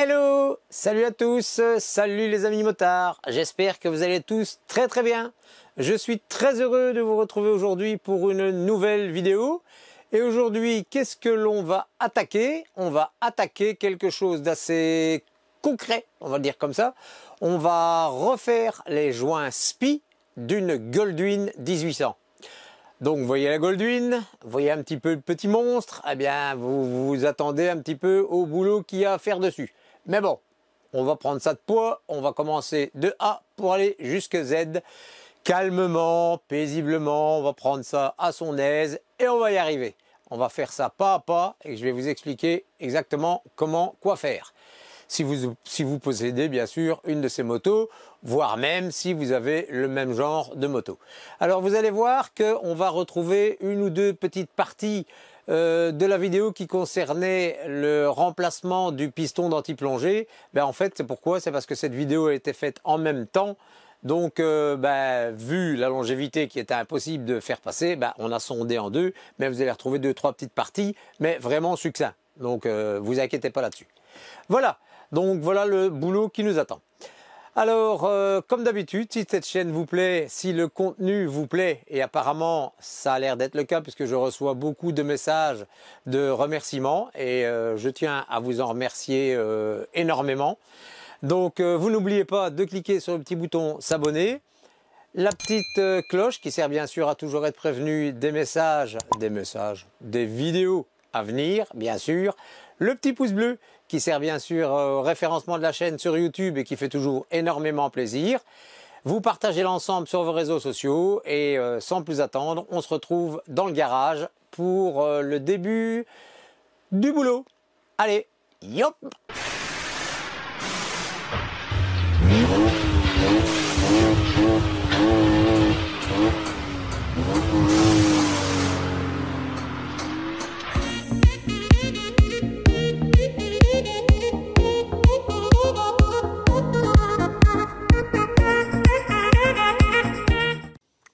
Hello, salut à tous, salut les amis motards, j'espère que vous allez tous très bien. Je suis très heureux de vous retrouver aujourd'hui pour une nouvelle vidéo. Et aujourd'hui, qu'est-ce que l'on va attaquer? On va attaquer quelque chose d'assez concret, on va le dire comme ça. On va refaire les joints SPI d'une Goldwyn 1800. Donc vous voyez la Goldwyn, vous voyez un petit peu le petit monstre, eh bien vous vous attendez un petit peu au boulot qu'il y a à faire dessus. Mais bon, on va prendre ça de poids, on va commencer de A pour aller jusque Z, calmement, paisiblement, on va prendre ça à son aise et on va y arriver. On va faire ça pas à pas et je vais vous expliquer exactement comment, quoi faire. Si vous possédez bien sûr une de ces motos, voire même si vous avez le même genre de moto. Alors vous allez voir qu'on va retrouver une ou deux petites parties de la vidéo qui concernait le remplacement du piston d'anti-plongée. En fait, c'est pourquoi? C'est parce que cette vidéo a été faite en même temps. Donc, vu la longévité qui était impossible de faire passer, on a sondé en deux. Mais vous allez retrouver deux, trois petites parties, mais vraiment succinct. Donc, vous inquiétez pas là-dessus. Voilà. Donc, voilà le boulot qui nous attend. Alors, comme d'habitude, si cette chaîne vous plaît, si le contenu vous plaît, et apparemment ça a l'air d'être le cas puisque je reçois beaucoup de messages de remerciements et je tiens à vous en remercier énormément. Donc, vous n'oubliez pas de cliquer sur le petit bouton s'abonner, la petite cloche qui sert bien sûr à toujours être prévenu des vidéos à venir, bien sûr, le petit pouce bleu qui sert bien sûr au référencement de la chaîne sur YouTube et qui fait toujours énormément plaisir. Vous partagez l'ensemble sur vos réseaux sociaux et sans plus attendre, on se retrouve dans le garage pour le début du boulot. Allez, yop!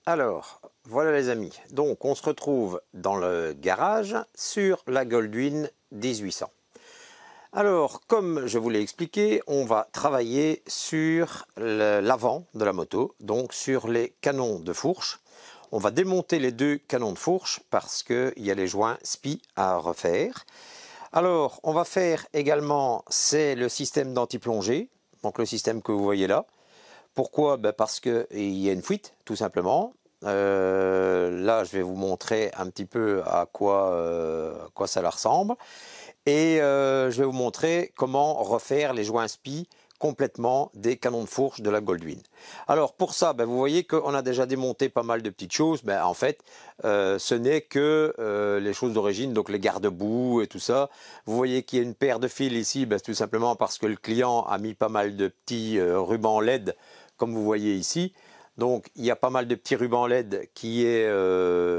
Alors, voilà les amis, donc on se retrouve dans le garage sur la Goldwyn 1800. Alors, comme je vous l'ai expliqué, on va travailler sur l'avant de la moto, donc sur les canons de fourche. On va démonter les deux canons de fourche parce qu'il y a les joints SPI à refaire. Alors, on va faire également, c'est le système d'anti-plongée, donc le système que vous voyez là. Pourquoi? Parce qu'il y a une fuite, tout simplement. Là, je vais vous montrer un petit peu à quoi ça leur ressemble. Et je vais vous montrer comment refaire les joints SPI complètement des canons de fourche de la Goldwyn. Alors pour ça, vous voyez qu'on a déjà démonté pas mal de petites choses. En fait, ce n'est que les choses d'origine, donc les garde-boue et tout ça. Vous voyez qu'il y a une paire de fils ici, tout simplement parce que le client a mis pas mal de petits rubans LED, comme vous voyez ici. Donc il y a pas mal de petits rubans LED qui est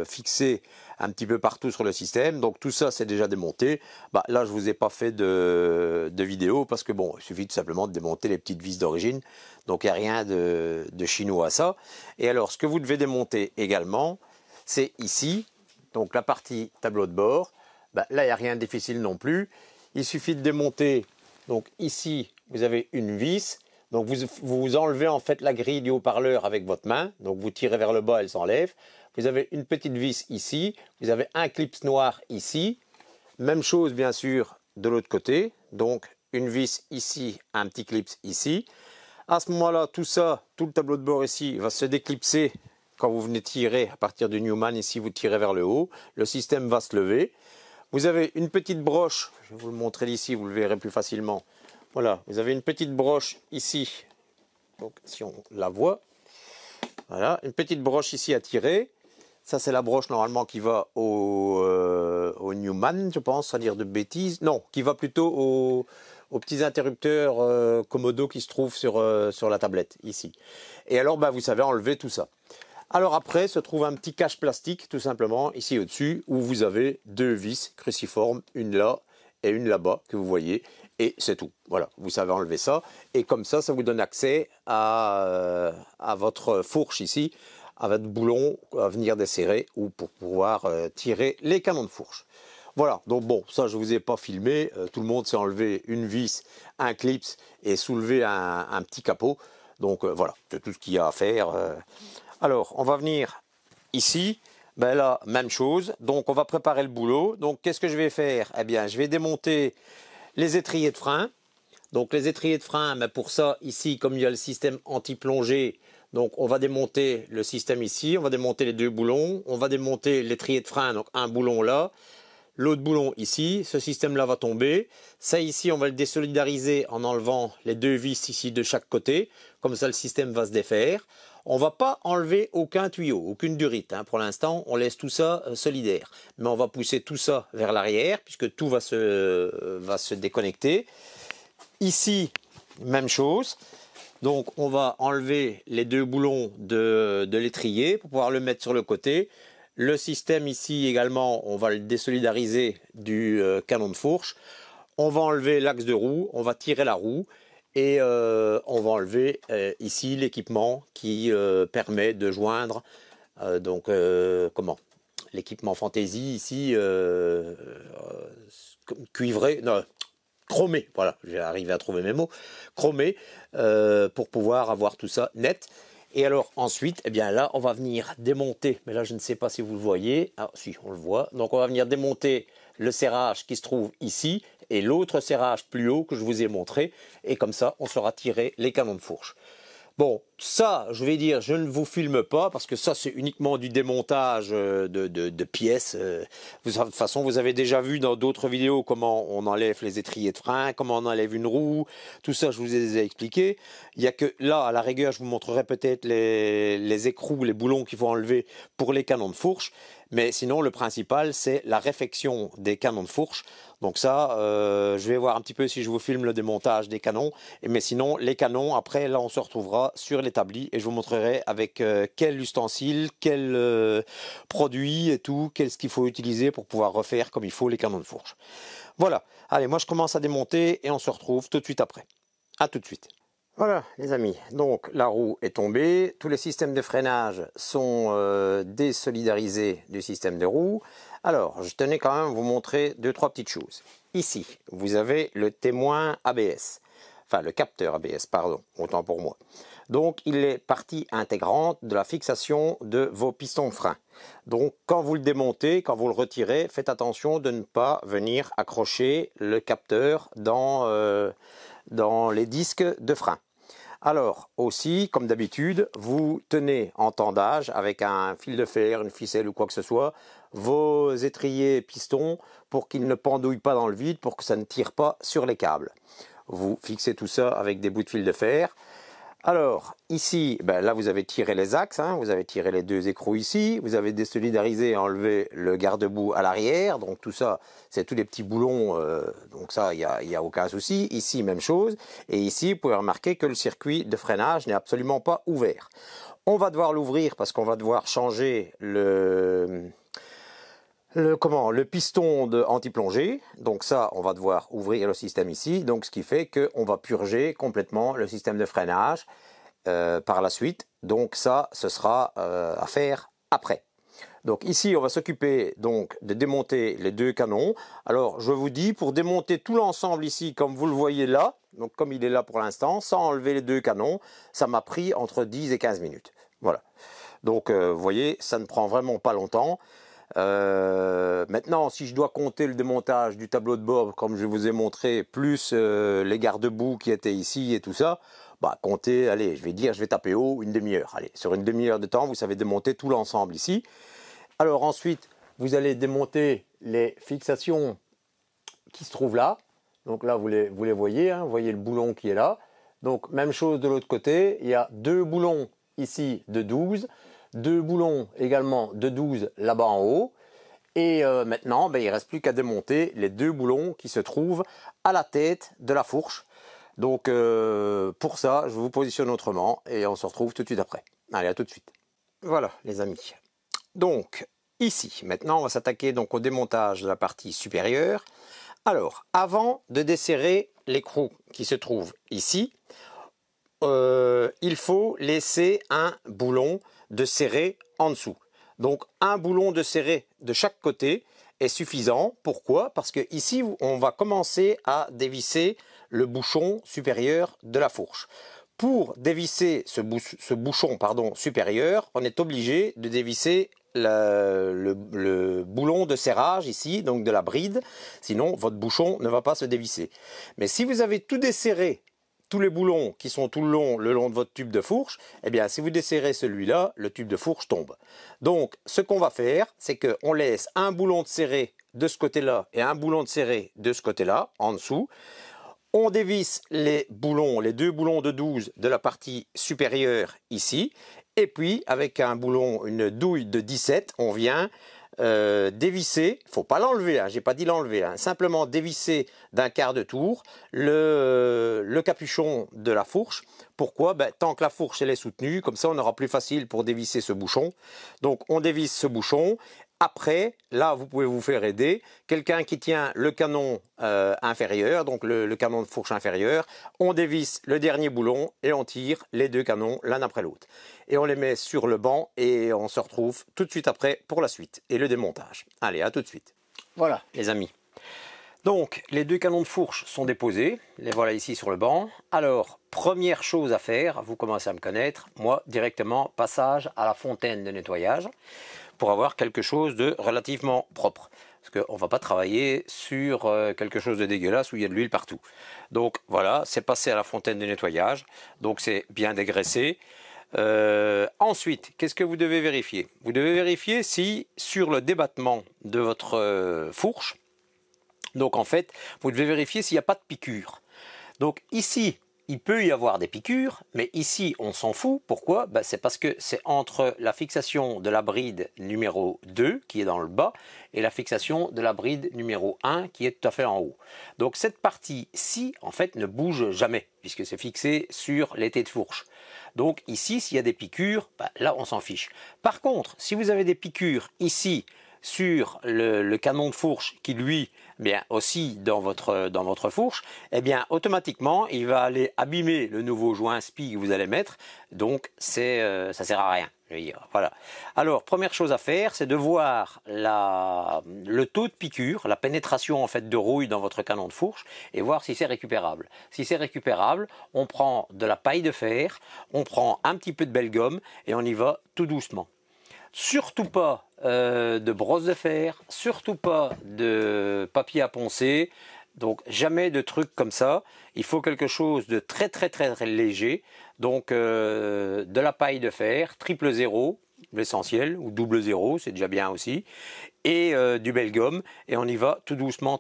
fixé un petit peu partout sur le système. Donc tout ça c'est déjà démonté. Là je vous ai pas fait de vidéo parce que bon, il suffit tout simplement de démonter les petites vis d'origine. Donc il n'y a rien de chinois à ça. Et alors ce que vous devez démonter également, c'est ici, donc la partie tableau de bord. Là il n'y a rien de difficile non plus. Il suffit de démonter, donc ici vous avez une vis. Donc vous enlevez en fait la grille du haut-parleur avec votre main, donc vous tirez vers le bas, elle s'enlève. Vous avez une petite vis ici, vous avez un clips noir ici. Même chose bien sûr de l'autre côté, donc une vis ici, un petit clips ici. À ce moment-là, tout ça, tout le tableau de bord ici va se déclipser quand vous venez tirer à partir du Newman. Ici, vous tirez vers le haut, le système va se lever. Vous avez une petite broche, je vais vous le montrer d'ici, vous le verrez plus facilement. Voilà, vous avez une petite broche ici, donc si on la voit, voilà, une petite broche ici à tirer. Ça c'est la broche normalement qui va au Newman, je pense, sans dire de bêtises. Non, qui va plutôt aux petits interrupteurs Komodo qui se trouvent sur la tablette, ici. Et alors, vous savez enlever tout ça. Alors après, se trouve un petit cache plastique, tout simplement, ici au-dessus, où vous avez deux vis cruciformes, une là et une là-bas, que vous voyez. Et c'est tout. Voilà, vous savez enlever ça. Et comme ça, ça vous donne accès à votre fourche ici, à votre boulon à venir desserrer ou pour pouvoir tirer les canons de fourche. Voilà, donc bon, ça je vous ai pas filmé, tout le monde s'est enlevé une vis, un clips et soulevé un petit capot. Donc voilà, c'est tout ce qu'il y a à faire. Alors, on va venir ici, ben là, même chose. Donc on va préparer le boulot. Donc qu'est-ce que je vais faire? Eh bien, je vais démonter les étriers de frein. Donc les étriers de frein, mais pour ça, ici, comme il y a le système anti-plongée, donc on va démonter le système ici, on va démonter les deux boulons, on va démonter l'étrier de frein, donc un boulon là, l'autre boulon ici, ce système-là va tomber. Ça ici, on va le désolidariser en enlevant les deux vis ici de chaque côté, comme ça le système va se défaire. On ne va pas enlever aucun tuyau, aucune durite. Pour l'instant, on laisse tout ça solidaire. Mais on va pousser tout ça vers l'arrière, puisque tout va se déconnecter. Ici, même chose. Donc, on va enlever les deux boulons de l'étrier pour pouvoir le mettre sur le côté. Le système ici également, on va le désolidariser du canon de fourche. On va enlever l'axe de roue, on va tirer la roue et on va enlever ici l'équipement qui permet de joindre l'équipement fantaisie ici cuivré, non, chromé, voilà, j'ai arrivé à trouver mes mots, chromé pour pouvoir avoir tout ça net. Et alors ensuite, eh bien là, on va venir démonter, mais là je ne sais pas si vous le voyez, ah si, on le voit, donc on va venir démonter le serrage qui se trouve ici et l'autre serrage plus haut que je vous ai montré, et comme ça, on saura tirer les canons de fourche. Bon, ça, je vais dire, je ne vous filme pas parce que ça, c'est uniquement du démontage de pièces. De toute façon, vous avez déjà vu dans d'autres vidéos comment on enlève les étriers de frein, comment on enlève une roue. Tout ça, je vous ai déjà expliqué. Il n'y a que là, à la rigueur, je vous montrerai peut-être les écrous, les boulons qu'il faut enlever pour les canons de fourche. Mais sinon, le principal, c'est la réfection des canons de fourche. Donc ça, je vais voir un petit peu si je vous filme le démontage des canons. Mais sinon, les canons, après, là, on se retrouvera sur l'établi et je vous montrerai avec quel ustensile, quel produit et tout, qu'est-ce qu'il faut utiliser pour pouvoir refaire comme il faut les canons de fourche. Voilà. Allez, moi, je commence à démonter et on se retrouve tout de suite après. À tout de suite. Voilà les amis, donc la roue est tombée, tous les systèmes de freinage sont désolidarisés du système de roue. Alors, je tenais quand même à vous montrer deux, trois petites choses. Ici, vous avez le témoin ABS, enfin le capteur ABS, pardon, autant pour moi. Donc, il est partie intégrante de la fixation de vos pistons de frein. Donc, quand vous le démontez, quand vous le retirez, faites attention de ne pas venir accrocher le capteur dans les disques de frein. Alors aussi, comme d'habitude, vous tenez en tendage avec un fil de fer, une ficelle ou quoi que ce soit, vos étriers pistons pour qu'ils ne pendouillent pas dans le vide, pour que ça ne tire pas sur les câbles. Vous fixez tout ça avec des bouts de fil de fer. Alors ici, ben là vous avez tiré les axes, vous avez tiré les deux écrous ici, vous avez désolidarisé et enlevé le garde-boue à l'arrière, donc tout ça c'est tous les petits boulons, donc ça il y a aucun souci. Ici même chose, et ici vous pouvez remarquer que le circuit de freinage n'est absolument pas ouvert. On va devoir l'ouvrir parce qu'on va devoir changer le piston de anti-plongée. Donc ça, on va devoir ouvrir le système ici. Donc ce qui fait qu'on va purger complètement le système de freinage par la suite. Donc ça, ce sera à faire après. Donc ici, on va s'occuper donc de démonter les deux canons. Alors je vous dis, pour démonter tout l'ensemble ici, comme vous le voyez là, donc comme il est là pour l'instant, sans enlever les deux canons, ça m'a pris entre 10 et 15 minutes. Voilà. Donc vous voyez, ça ne prend vraiment pas longtemps. Maintenant, si je dois compter le démontage du tableau de bord comme je vous ai montré, plus les garde-boue qui étaient ici et tout ça, bah comptez, allez, je vais taper haut une demi-heure. Allez, sur une demi-heure de temps, vous savez démonter tout l'ensemble ici. Alors ensuite, vous allez démonter les fixations qui se trouvent là. Donc là, vous les voyez, vous voyez le boulon qui est là. Donc même chose de l'autre côté, il y a deux boulons ici de 12. Deux boulons également de 12 là-bas en haut. Et maintenant, il ne reste plus qu'à démonter les deux boulons qui se trouvent à la tête de la fourche. Donc pour ça, je vous positionne autrement et on se retrouve tout de suite après. Allez, à tout de suite. Voilà les amis. Donc ici, maintenant on va s'attaquer donc au démontage de la partie supérieure. Alors, avant de desserrer l'écrou qui se trouve ici, il faut laisser un boulon de serré en dessous. Donc un boulon de serré de chaque côté est suffisant. Pourquoi? Parce que ici, on va commencer à dévisser le bouchon supérieur de la fourche. Pour dévisser ce bouchon supérieur, on est obligé de dévisser le boulon de serrage ici, donc de la bride, sinon votre bouchon ne va pas se dévisser. Mais si vous avez tout desserré, tous les boulons qui sont tout le long de votre tube de fourche, eh bien si vous desserrez celui-là, le tube de fourche tombe. Donc ce qu'on va faire, c'est qu'on laisse un boulon de serré de ce côté-là et un boulon de serré de ce côté-là, en dessous. On dévisse les deux boulons de 12 de la partie supérieure ici. Et puis, avec une douille de 17, on vient dévisser, il ne faut pas l'enlever, hein, j'ai pas dit l'enlever, hein, simplement dévisser d'un quart de tour le capuchon de la fourche. Pourquoi? Tant que la fourche elle est soutenue, comme ça on aura plus facile pour dévisser ce bouchon. Donc on dévisse ce bouchon. Après, là, vous pouvez vous faire aider. Quelqu'un qui tient le canon inférieur, donc le canon de fourche inférieur, on dévisse le dernier boulon et on tire les deux canons l'un après l'autre. Et on les met sur le banc et on se retrouve tout de suite après pour la suite et le démontage. Allez, à tout de suite. Voilà, les amis. Donc, les deux canons de fourche sont déposés. Les voilà ici sur le banc. Alors, première chose à faire, vous commencez à me connaître, moi, directement, passage à la fontaine de nettoyage, pour avoir quelque chose de relativement propre. Parce qu'on ne va pas travailler sur quelque chose de dégueulasse où il y a de l'huile partout. Donc voilà, c'est passé à la fontaine de nettoyage. Donc c'est bien dégraissé. Ensuite, qu'est-ce que vous devez vérifier? Vous devez vérifier si sur le débattement de votre fourche, donc en fait, vous devez vérifier s'il n'y a pas de piqûre. Donc ici, il peut y avoir des piqûres, mais ici on s'en fout. Pourquoi? C'est parce que c'est entre la fixation de la bride numéro 2 qui est dans le bas et la fixation de la bride numéro 1 qui est tout à fait en haut. Donc cette partie-ci en fait ne bouge jamais puisque c'est fixé sur l'étai de fourche. Donc ici s'il y a des piqûres, là on s'en fiche. Par contre, si vous avez des piqûres ici sur le canon de fourche qui lui aussi dans votre fourche, eh bien automatiquement il va aller abîmer le nouveau joint spi que vous allez mettre, donc ça sert à rien, je veux dire. Voilà. Alors première chose à faire, c'est de voir le taux de piqûre, la pénétration en fait de rouille dans votre canon de fourche et voir si c'est récupérable. Si c'est récupérable, on prend de la paille de fer, on prend un petit peu de belle gomme et on y va tout doucement. Surtout pas de brosse de fer, surtout pas de papier à poncer, donc jamais de trucs comme ça. Il faut quelque chose de très léger, donc de la paille de fer, triple 0, l'essentiel, ou double 0, c'est déjà bien aussi, et du belle gomme, et on y va tout doucement,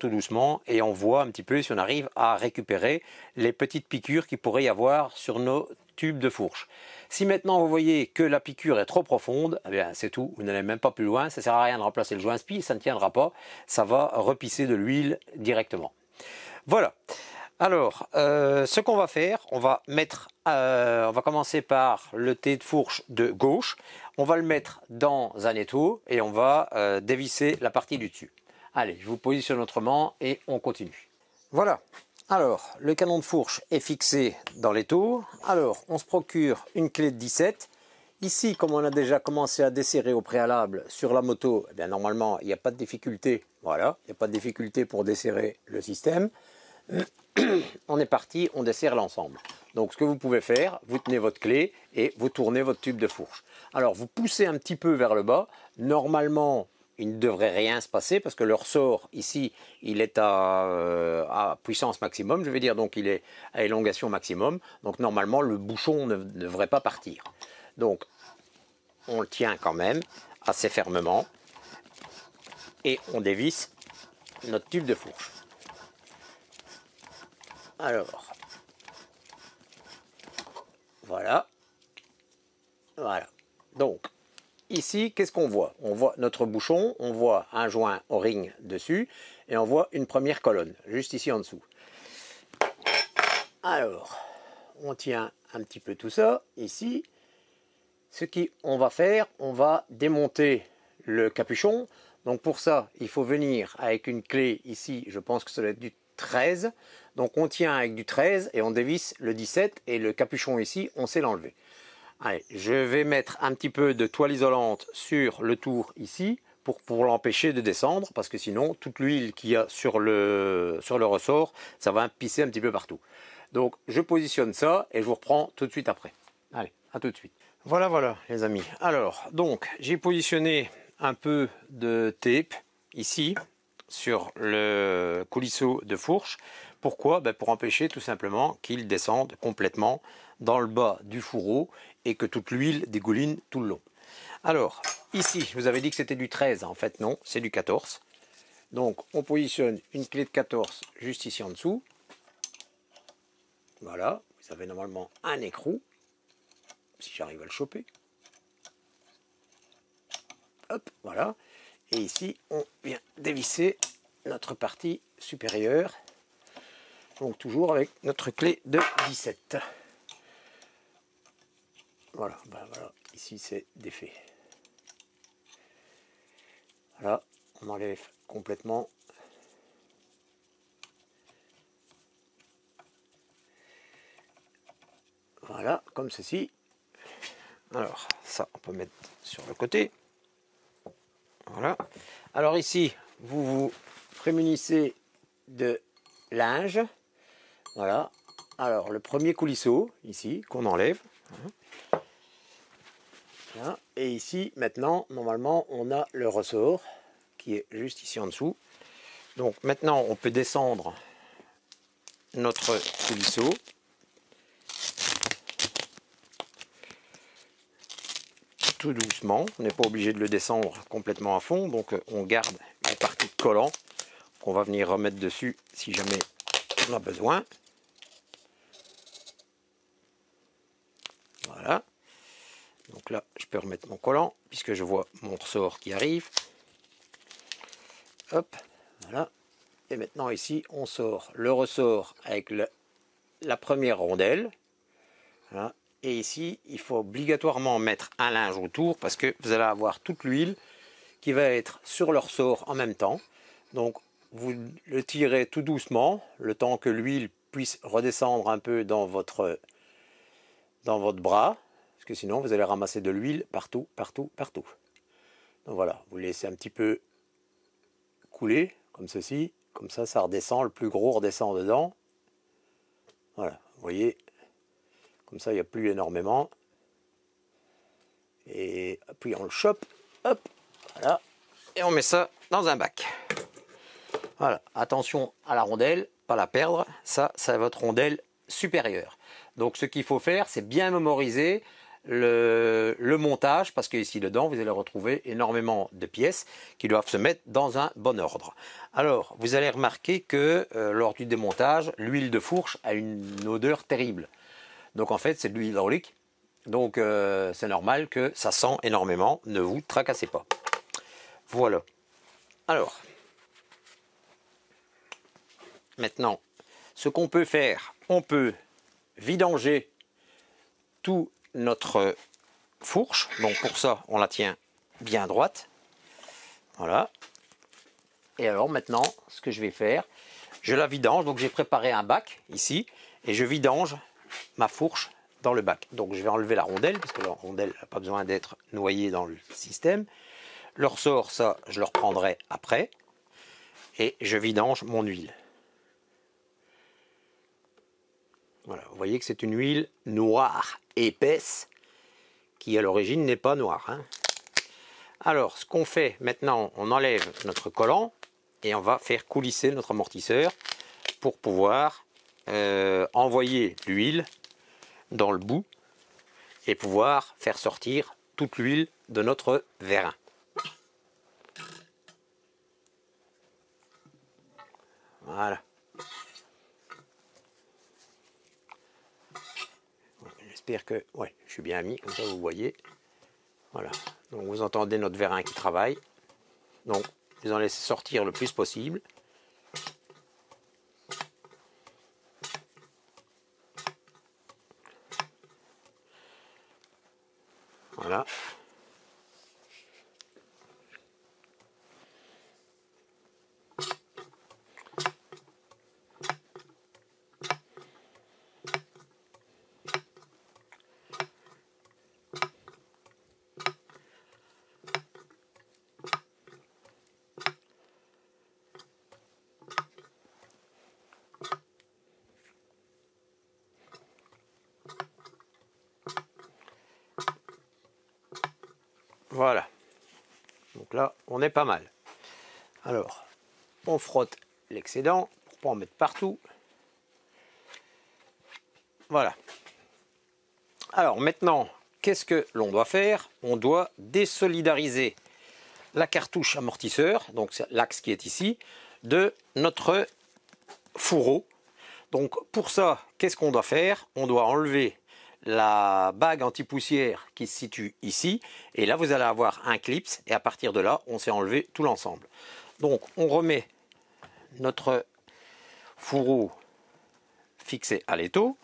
et on voit un petit peu si on arrive à récupérer les petites piqûres qu'il pourrait y avoir sur nos tubes de fourche. Si maintenant vous voyez que la piqûre est trop profonde, eh bien c'est tout, vous n'allez même pas plus loin, ça ne sert à rien de remplacer le joint spi, ça ne tiendra pas, ça va repisser de l'huile directement. Voilà. Alors, ce qu'on va faire, on va commencer par le té de fourche de gauche, on va le mettre dans un étau et on va dévisser la partie du dessus. Allez, je vous positionne autrement et on continue. Voilà. Alors, le canon de fourche est fixé dans l'étau. Alors, on se procure une clé de 17. Ici, comme on a déjà commencé à desserrer au préalable sur la moto, eh bien, normalement, il n'y a pas de difficulté. Voilà, il n'y a pas de difficulté pour desserrer le système. On est parti, on desserre l'ensemble. Donc, ce que vous pouvez faire, vous tenez votre clé et vous tournez votre tube de fourche. Alors, vous poussez un petit peu vers le bas. Normalement, il ne devrait rien se passer parce que le ressort ici, il est à puissance maximum, je vais dire, donc il est à élongation maximum. Donc normalement, le bouchon ne devrait pas partir. Donc, on le tient quand même assez fermement et on dévisse notre tube de fourche. Alors, voilà. Voilà. Donc, ici, qu'est-ce qu'on voit? On voit notre bouchon, on voit un joint O-ring dessus et on voit une première colonne, juste ici en dessous. Alors, on tient un petit peu tout ça, ici. Ce qu'on va faire, on va démonter le capuchon. Donc pour ça, il faut venir avec une clé ici, je pense que ça doit être du 13. Donc on tient avec du 13 et on dévisse le 17 et le capuchon ici, on sait l'enlever. Allez, je vais mettre un petit peu de toile isolante sur le tour ici pour l'empêcher de descendre, parce que sinon, toute l'huile qu'il y a sur le ressort, ça va pisser un petit peu partout. Donc, je positionne ça et je vous reprends tout de suite après. Allez, à tout de suite. Voilà, voilà, les amis. Alors, donc, j'ai positionné un peu de tape ici, sur le coulisseau de fourche. Pourquoi? Ben pour empêcher tout simplement qu'il descende complètement dans le bas du fourreau et que toute l'huile dégouline tout le long. Alors, ici, je vous avais dit que c'était du 13, en fait non, c'est du 14. Donc, on positionne une clé de 14 juste ici en dessous. Voilà, vous avez normalement un écrou, si j'arrive à le choper. Hop, voilà. Et ici, on vient dévisser notre partie supérieure. Donc toujours avec notre clé de 17. Voilà, ben voilà, ici c'est défait. Voilà, on enlève complètement. Voilà, comme ceci. Alors, ça, on peut mettre sur le côté. Voilà. Alors ici, vous vous prémunissez de linge. Voilà. Alors, le premier coulisseau, ici, qu'on enlève. Voilà. Et ici, maintenant, normalement, on a le ressort qui est juste ici en dessous. Donc, maintenant, on peut descendre notre coulisseau. Tout doucement, on n'est pas obligé de le descendre complètement à fond, donc on garde la partie de collant qu'on va venir remettre dessus si jamais on a besoin. Voilà, donc là je peux remettre mon collant puisque je vois mon ressort qui arrive. Hop, voilà, et maintenant ici on sort le ressort avec la première rondelle. Voilà. Et ici, il faut obligatoirement mettre un linge autour parce que vous allez avoir toute l'huile qui va être sur le ressort en même temps. Donc, vous le tirez tout doucement, le temps que l'huile puisse redescendre un peu dans votre bras, parce que sinon, vous allez ramasser de l'huile partout, partout, partout. Donc voilà, vous laissez un petit peu couler, comme ceci. Comme ça, ça redescend, le plus gros redescend dedans. Voilà, vous voyez. Comme ça, il n'y a plus énormément. Et puis on le chope, hop, voilà. Et on met ça dans un bac. Voilà, attention à la rondelle, pas la perdre. Ça, c'est votre rondelle supérieure. Donc ce qu'il faut faire, c'est bien mémoriser le montage, parce que ici dedans, vous allez retrouver énormément de pièces qui doivent se mettre dans un bon ordre. Alors, vous allez remarquer que lors du démontage, l'huile de fourche a une odeur terrible. Donc en fait, c'est de l'huile hydraulique. Donc c'est normal que ça sent énormément. Ne vous tracassez pas. Voilà. Alors, maintenant, ce qu'on peut faire, on peut vidanger tout notre fourche. Donc pour ça, on la tient bien droite. Voilà. Et alors maintenant, ce que je vais faire, je la vidange. Donc j'ai préparé un bac ici et je vidange ma fourche dans le bac. Donc je vais enlever la rondelle parce que la rondelle n'a pas besoin d'être noyée dans le système. Le ressort, ça, je le reprendrai après. Et je vidange mon huile. Voilà, vous voyez que c'est une huile noire, épaisse, qui à l'origine n'est pas noire. Hein. Alors, ce qu'on fait maintenant, on enlève notre collant et on va faire coulisser notre amortisseur pour pouvoir envoyer l'huile dans le bout et pouvoir faire sortir toute l'huile de notre vérin. Voilà. J'espère que ouais, je suis bien mis, comme ça vous voyez. Voilà. Donc vous entendez notre vérin qui travaille. Donc vous en laissez sortir le plus possible. Voilà. Voilà. Donc là, on est pas mal. Alors, on frotte l'excédent pour pas en mettre partout. Voilà. Alors maintenant, qu'est-ce que l'on doit faire? On doit désolidariser la cartouche amortisseur, donc c'est l'axe qui est ici, de notre fourreau. Donc pour ça, qu'est-ce qu'on doit faire? On doit enlever la bague anti-poussière qui se situe ici, et là vous allez avoir un clips, et à partir de là, on s'est enlevé tout l'ensemble. Donc on remet notre fourreau fixé à l'étau.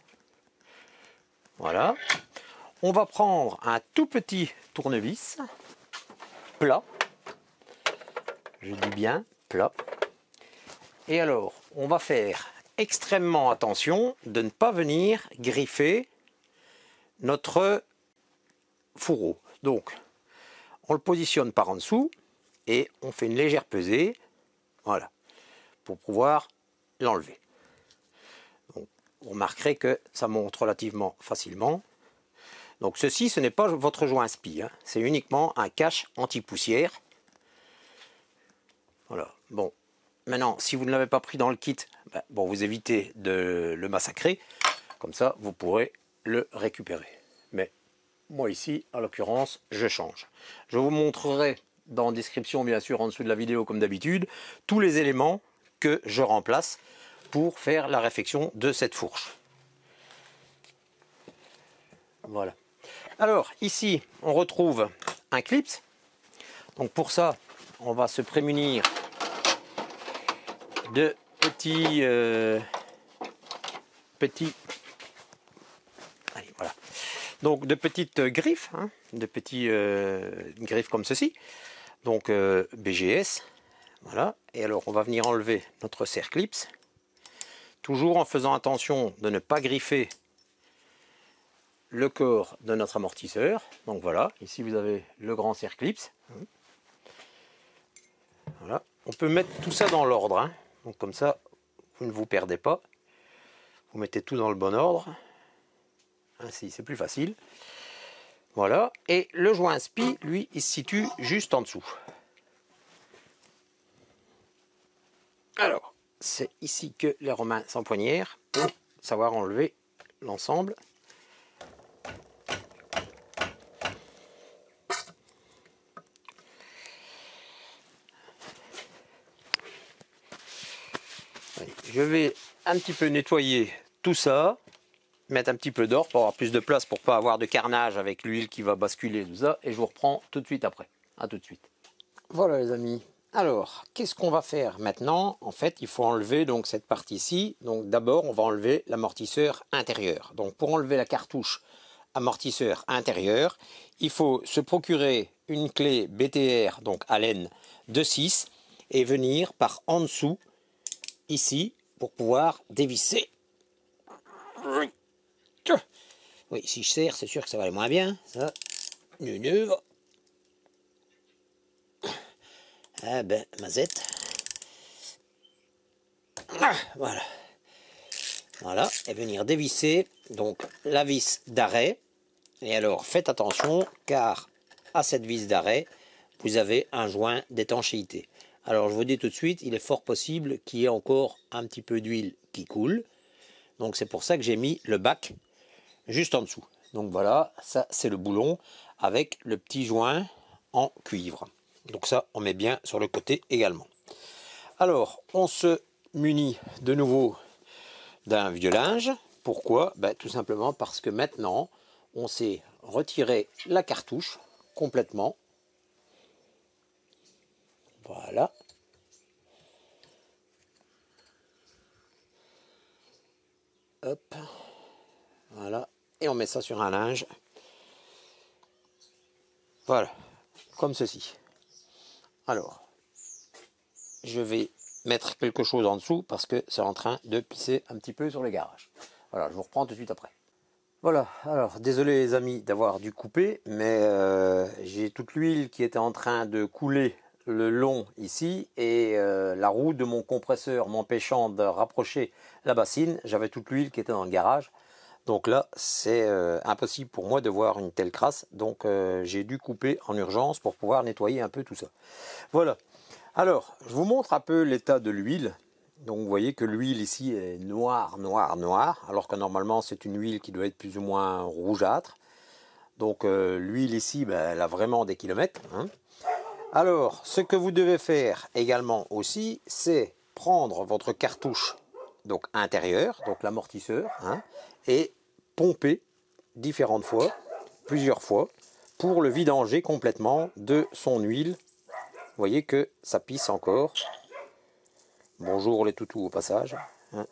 Voilà. On va prendre un tout petit tournevis plat. Je dis bien plat. Et alors, on va faire extrêmement attention de ne pas venir griffer notre fourreau. Donc, on le positionne par en dessous et on fait une légère pesée. Voilà. Pour pouvoir l'enlever. Vous remarquerez que ça monte relativement facilement. Donc ceci, ce n'est pas votre joint spi, hein. C'est uniquement un cache anti-poussière. Voilà. Bon, maintenant, si vous ne l'avez pas pris dans le kit, bon, vous évitez de le massacrer. Comme ça, vous pourrez le récupérer. Mais moi ici, en l'occurrence, je change. Je vous montrerai dans la description, bien sûr, en dessous de la vidéo, comme d'habitude, tous les éléments que je remplace pour faire la réfection de cette fourche. Voilà. Alors ici on retrouve un clips. Donc pour ça on va se prémunir de petits allez, voilà. Donc de petites griffes, hein, de petits griffes comme ceci. Donc BGS. Voilà. Et alors on va venir enlever notre serre clips. Toujours en faisant attention de ne pas griffer le corps de notre amortisseur. Donc voilà, ici vous avez le grand serre clips. Voilà. On peut mettre tout ça dans l'ordre, hein. Donc comme ça, vous ne vous perdez pas. Vous mettez tout dans le bon ordre. Ainsi, c'est plus facile. Voilà. Et le joint spi, lui, il se situe juste en dessous. Alors, c'est ici que les Romains s'empoignèrent pour savoir enlever l'ensemble. Je vais un petit peu nettoyer tout ça, mettre un petit peu d'or pour avoir plus de place, pour pas avoir de carnage avec l'huile qui va basculer tout ça, et je vous reprends tout de suite après. À tout de suite. Voilà les amis. Alors, qu'est-ce qu'on va faire maintenant? En fait, il faut enlever donc cette partie-ci. Donc d'abord, on va enlever l'amortisseur intérieur. Donc pour enlever la cartouche amortisseur intérieur, il faut se procurer une clé BTR, donc Allen de 6, et venir par en dessous, ici, pour pouvoir dévisser. Oui, si je serre, c'est sûr que ça va aller moins bien. Ça, ah ben, mazette. Voilà. Voilà, et venir dévisser donc la vis d'arrêt. Et alors, faites attention, car à cette vis d'arrêt, vous avez un joint d'étanchéité. Alors, je vous dis tout de suite, il est fort possible qu'il y ait encore un petit peu d'huile qui coule. Donc, c'est pour ça que j'ai mis le bac juste en dessous. Donc, voilà, ça, c'est le boulon avec le petit joint en cuivre. Donc, ça, on met bien sur le côté également. Alors, on se munit de nouveau d'un vieux linge. Pourquoi? Tout simplement parce que maintenant, on s'est retiré la cartouche complètement. Voilà. Hop. Voilà. Et on met ça sur un linge. Voilà. Comme ceci. Alors, je vais mettre quelque chose en dessous parce que c'est en train de pisser un petit peu sur le garage. Voilà, je vous reprends tout de suite après. Voilà, alors désolé les amis d'avoir dû couper, mais j'ai toute l'huile qui était en train de couler le long ici et la roue de mon compresseur m'empêchant de rapprocher la bassine, j'avais toute l'huile qui était dans le garage. Donc là, c'est impossible pour moi de voir une telle crasse. Donc j'ai dû couper en urgence pour pouvoir nettoyer un peu tout ça. Voilà. Alors, je vous montre un peu l'état de l'huile. Donc vous voyez que l'huile ici est noire, alors que normalement c'est une huile qui doit être plus ou moins rougeâtre. Donc l'huile ici, ben, elle a vraiment des kilomètres. Hein. Alors, ce que vous devez faire également aussi, c'est prendre votre cartouche donc intérieure, donc l'amortisseur, hein, et pomper différentes fois, plusieurs fois, pour le vidanger complètement de son huile. Vous voyez que ça pisse encore. Bonjour les toutous au passage. Hein.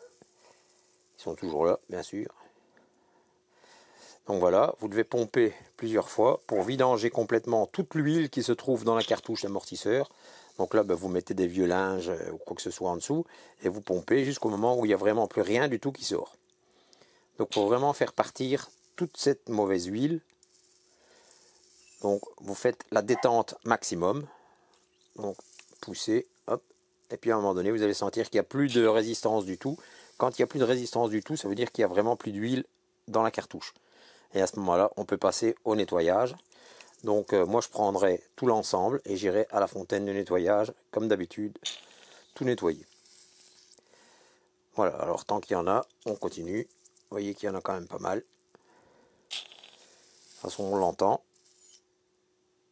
Ils sont toujours là, bien sûr. Donc voilà, vous devez pomper plusieurs fois pour vidanger complètement toute l'huile qui se trouve dans la cartouche amortisseur. Donc là, ben, vous mettez des vieux linges ou quoi que ce soit en dessous et vous pompez jusqu'au moment où il n'y a vraiment plus rien du tout qui sort. Donc pour vraiment faire partir toute cette mauvaise huile, donc vous faites la détente maximum. Donc poussez, hop, et puis à un moment donné, vous allez sentir qu'il n'y a plus de résistance du tout. Quand il n'y a plus de résistance du tout, ça veut dire qu'il n'y a vraiment plus d'huile dans la cartouche. Et à ce moment-là, on peut passer au nettoyage. Donc moi, je prendrai tout l'ensemble et j'irai à la fontaine de nettoyage, comme d'habitude, tout nettoyer. Voilà, alors tant qu'il y en a, on continue. Vous voyez qu'il y en a quand même pas mal. De toute façon, on l'entend.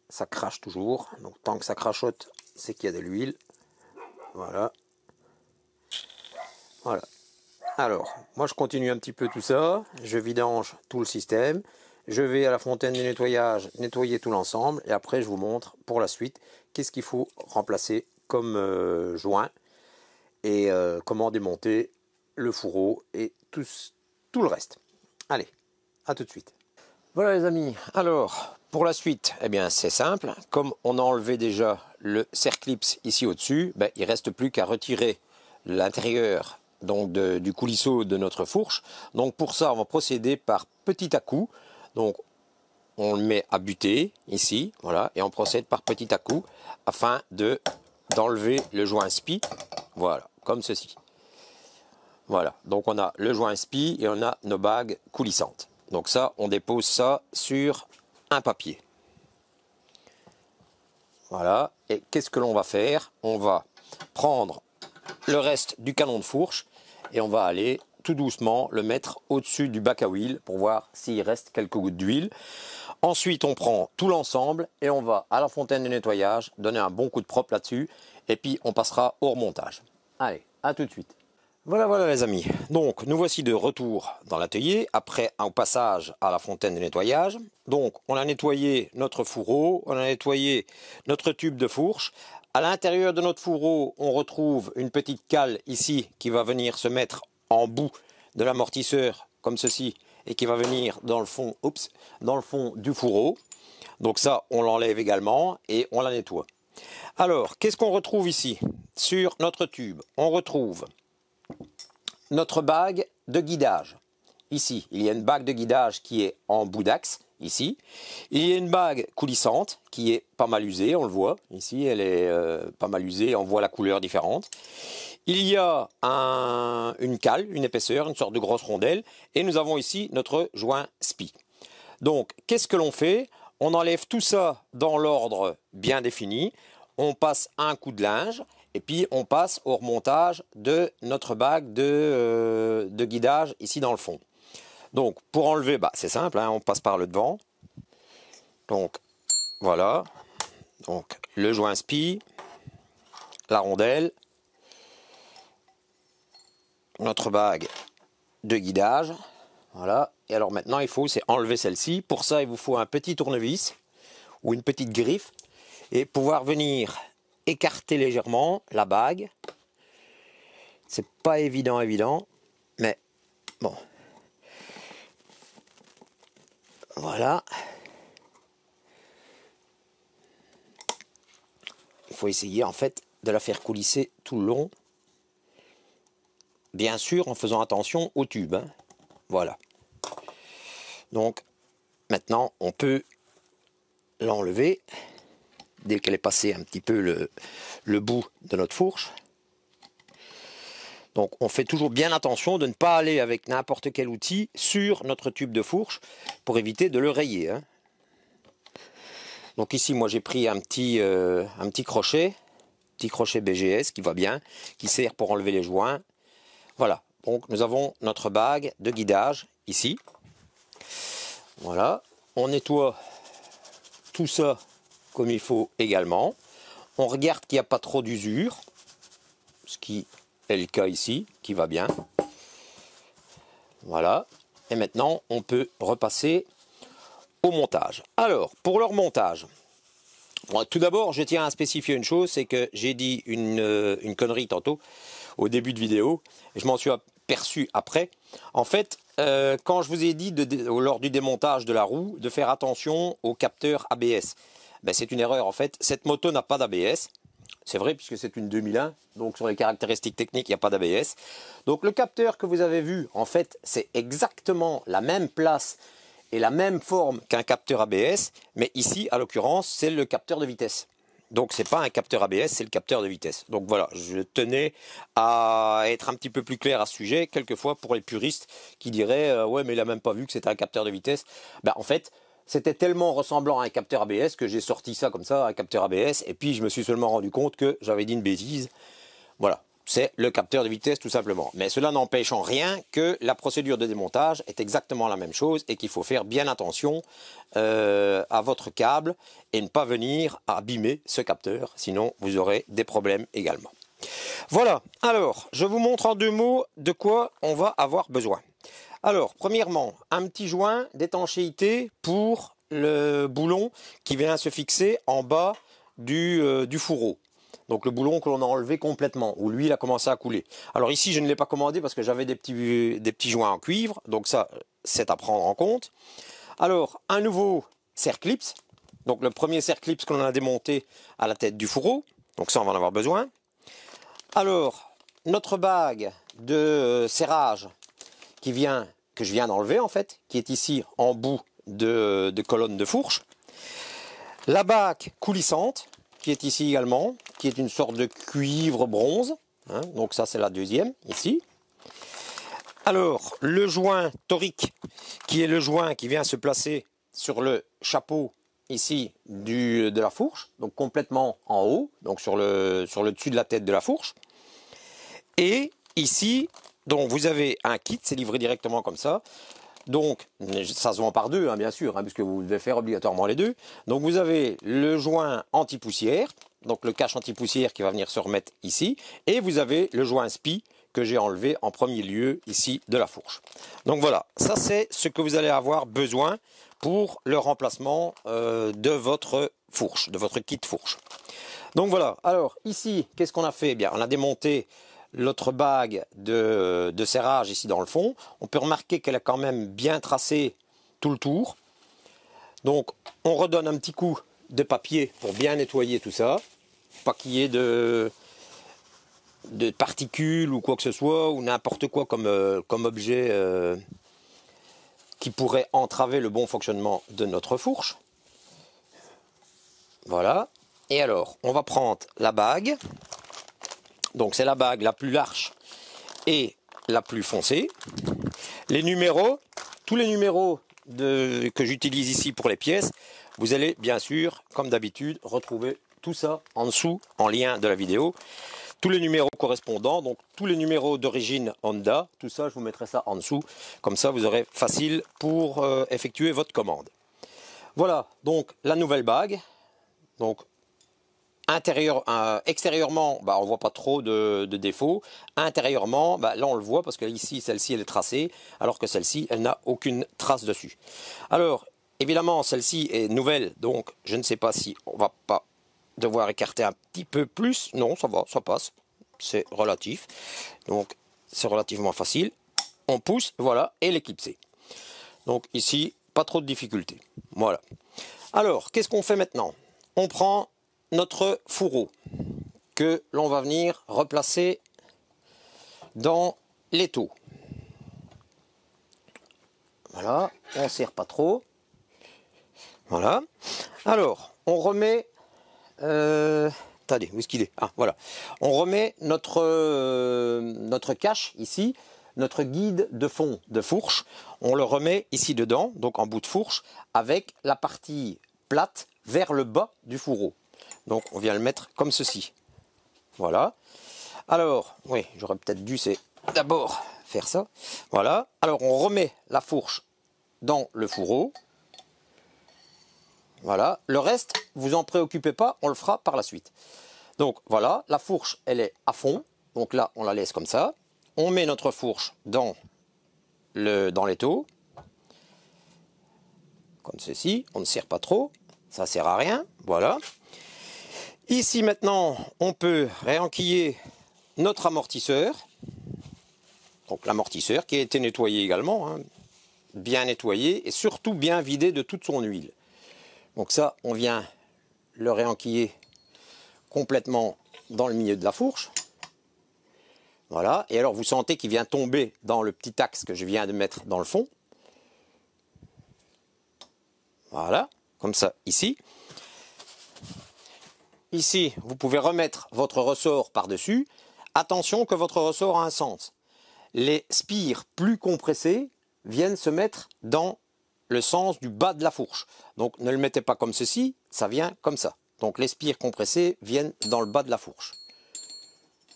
Ça crache toujours. Donc tant que ça crachote, c'est qu'il y a de l'huile. Voilà. Voilà. Alors, moi je continue un petit peu tout ça, je vidange tout le système, je vais à la fontaine de nettoyage nettoyer tout l'ensemble et après je vous montre pour la suite qu'est-ce qu'il faut remplacer comme joint et comment démonter le fourreau et tout le reste. Allez, à tout de suite. Voilà les amis, alors pour la suite, eh bien c'est simple, comme on a enlevé déjà le Cerclipse ici au-dessus, ben, il ne reste plus qu'à retirer l'intérieur donc du coulisseau de notre fourche. Donc pour ça, on va procéder par petit à coup. Donc on le met à buter ici, voilà, et on procède par petit à coup afin d'enlever le joint spi, voilà, comme ceci. Voilà, donc on a le joint spi et on a nos bagues coulissantes. Donc ça, on dépose ça sur un papier. Voilà, et qu'est-ce que l'on va faire? On va prendre le reste du canon de fourche et on va aller tout doucement le mettre au-dessus du bac à huile pour voir s'il reste quelques gouttes d'huile. Ensuite, on prend tout l'ensemble et on va à la fontaine de nettoyage donner un bon coup de propre là-dessus et puis on passera au remontage. Allez, à tout de suite. Voilà les amis, donc nous voici de retour dans l'atelier après un passage à la fontaine de nettoyage. Donc on a nettoyé notre fourreau, on a nettoyé notre tube de fourche. À l'intérieur de notre fourreau, on retrouve une petite cale ici qui va venir se mettre en bout de l'amortisseur comme ceci et qui va venir dans le fond, dans le fond du fourreau. Donc ça, on l'enlève également et on la nettoie. Alors, qu'est-ce qu'on retrouve ici? Sur notre tube, on retrouve notre bague de guidage. Ici, il y a une bague de guidage qui est en bout d'axe, ici. Il y a une bague coulissante qui est pas mal usée, on le voit. Ici, elle est pas mal usée, on voit la couleur différente. Il y a une cale, une épaisseur, une sorte de grosse rondelle. Et nous avons ici notre joint spi. Donc, qu'est-ce que l'on fait? On enlève tout ça dans l'ordre bien défini. On passe un coup de linge. Et puis on passe au remontage de notre bague de guidage ici dans le fond. Donc pour enlever, bah, c'est simple, hein, on passe par le devant. Donc voilà. Donc le joint spi, la rondelle, notre bague de guidage. Voilà. Et alors maintenant il faut c'est enlever celle-ci. Pour ça il vous faut un petit tournevis ou une petite griffe et pouvoir venir écarter légèrement la bague. C'est pas évident, mais bon. Voilà. Il faut essayer en fait de la faire coulisser tout le long. Bien sûr en faisant attention au tube. Hein. Voilà. Donc maintenant on peut l'enlever dès qu'elle est passée un petit peu le bout de notre fourche. Donc on fait toujours bien attention de ne pas aller avec n'importe quel outil sur notre tube de fourche pour éviter de le rayer, hein. Donc ici moi j'ai pris un petit crochet BGS qui va bien, qui sert pour enlever les joints. Voilà, donc nous avons notre bague de guidage ici. Voilà, on nettoie tout ça comme il faut également. On regarde qu'il n'y a pas trop d'usure, ce qui est le cas ici, qui va bien. Voilà, et maintenant on peut repasser au montage. Alors, pour leur montage, bon, tout d'abord je tiens à spécifier une chose, c'est que j'ai dit une connerie tantôt, au début de vidéo, et je m'en suis aperçu après. En fait, quand je vous ai dit lors du démontage de la roue de faire attention au capteur ABS, ben, c'est une erreur en fait. Cette moto n'a pas d'ABS. C'est vrai puisque c'est une 2001, donc sur les caractéristiques techniques, il n'y a pas d'ABS. Donc le capteur que vous avez vu, en fait, c'est exactement la même place et la même forme qu'un capteur ABS, mais ici, à l'occurrence, c'est le capteur de vitesse. Donc c'est pas un capteur ABS, c'est le capteur de vitesse. Donc voilà, je tenais à être un petit peu plus clair à ce sujet. Quelquefois pour les puristes qui diraient ouais mais il a même pas vu que c'était un capteur de vitesse. Ben, en fait c'était tellement ressemblant à un capteur ABS que j'ai sorti ça comme ça, un capteur ABS, et puis je me suis seulement rendu compte que j'avais dit une bêtise. Voilà. C'est le capteur de vitesse tout simplement. Mais cela n'empêche en rien que la procédure de démontage est exactement la même chose et qu'il faut faire bien attention à votre câble et ne pas venir abîmer ce capteur, sinon vous aurez des problèmes également. Voilà, alors je vous montre en deux mots de quoi on va avoir besoin. Alors, premièrement, un petit joint d'étanchéité pour le boulon qui vient se fixer en bas du fourreau. Donc le boulon que l'on a enlevé complètement, où lui il a commencé à couler. Alors ici je ne l'ai pas commandé parce que j'avais des petits joints en cuivre, donc ça c'est à prendre en compte. Alors un nouveau serre-clips, donc le premier serre-clips que l'on a démonté à la tête du fourreau, donc ça on va en avoir besoin. Alors notre bague de serrage que je viens d'enlever en fait, qui est ici en bout de colonne de fourche. La bague coulissante, qui est ici également, qui est une sorte de cuivre bronze, hein, donc ça c'est la deuxième ici. Alors le joint torique, qui est le joint qui vient se placer sur le chapeau ici de la fourche, donc complètement en haut, donc sur le dessus de la tête de la fourche. Et ici, donc vous avez un kit, c'est livré directement comme ça. Donc, ça se vend par deux, hein, bien sûr, hein, puisque vous devez faire obligatoirement les deux. Donc, vous avez le joint anti-poussière, donc le cache anti-poussière qui va venir se remettre ici. Et vous avez le joint SPI que j'ai enlevé en premier lieu ici de la fourche. Donc voilà, ça c'est ce que vous allez avoir besoin pour le remplacement de votre fourche, de votre kit fourche. Donc voilà, alors ici, qu'est-ce qu'on a fait? Eh bien, on a démonté l'autre bague de serrage ici dans le fond. On peut remarquer qu'elle a quand même bien tracé tout le tour. Donc on redonne un petit coup de papier pour bien nettoyer tout ça. Pas qu'il y ait de particules ou quoi que ce soit, ou n'importe quoi comme objet qui pourrait entraver le bon fonctionnement de notre fourche. Voilà. Et alors, on va prendre la bague. Donc c'est la bague la plus large et la plus foncée. Les numéros, tous les numéros que j'utilise ici pour les pièces, vous allez bien sûr, comme d'habitude, retrouver tout ça en dessous, en lien de la vidéo. Tous les numéros correspondants, donc tous les numéros d'origine Honda, tout ça, je vous mettrai ça en dessous. Comme ça, vous aurez facile pour effectuer votre commande. Voilà, donc la nouvelle bague. Donc extérieurement, bah, on ne voit pas trop de défauts. Intérieurement, bah, là on le voit parce que ici, celle-ci, elle est tracée, alors que celle-ci, elle n'a aucune trace dessus. Alors, évidemment, celle-ci est nouvelle, donc je ne sais pas si on va pas devoir écarter un petit peu plus. Non, ça va, ça passe. C'est relatif. Donc, c'est relativement facile. On pousse, voilà, et elle est clipsée. Donc ici, pas trop de difficultés. Voilà. Alors, qu'est-ce qu'on fait maintenant? On prend notre fourreau que l'on va venir replacer dans l'étau. Voilà, on ne serre pas trop. Voilà. Alors, on remet Attendez, où est-ce qu'il est? Ah, voilà. On remet notre cache ici, notre guide de fond de fourche. On le remet ici dedans, donc en bout de fourche, avec la partie plate vers le bas du fourreau. Donc on vient le mettre comme ceci. Voilà. Alors, oui, j'aurais peut-être dû d'abord faire ça. Voilà. Alors on remet la fourche dans le fourreau. Voilà. Le reste, vous en préoccupez pas, on le fera par la suite. Donc voilà, la fourche, elle est à fond. Donc là, on la laisse comme ça. On met notre fourche dans l'étau. Comme ceci. On ne serre pas trop. Ça ne sert à rien. Voilà. Ici maintenant, on peut réenquiller notre amortisseur. Donc l'amortisseur qui a été nettoyé également. Hein, bien nettoyé et surtout bien vidé de toute son huile. Donc ça, on vient le réenquiller complètement dans le milieu de la fourche. Voilà. Et alors vous sentez qu'il vient tomber dans le petit axe que je viens de mettre dans le fond. Voilà. Comme ça, ici. Ici, vous pouvez remettre votre ressort par-dessus. Attention que votre ressort a un sens. Les spires plus compressées viennent se mettre dans le sens du bas de la fourche. Donc ne le mettez pas comme ceci, ça vient comme ça. Donc les spires compressées viennent dans le bas de la fourche.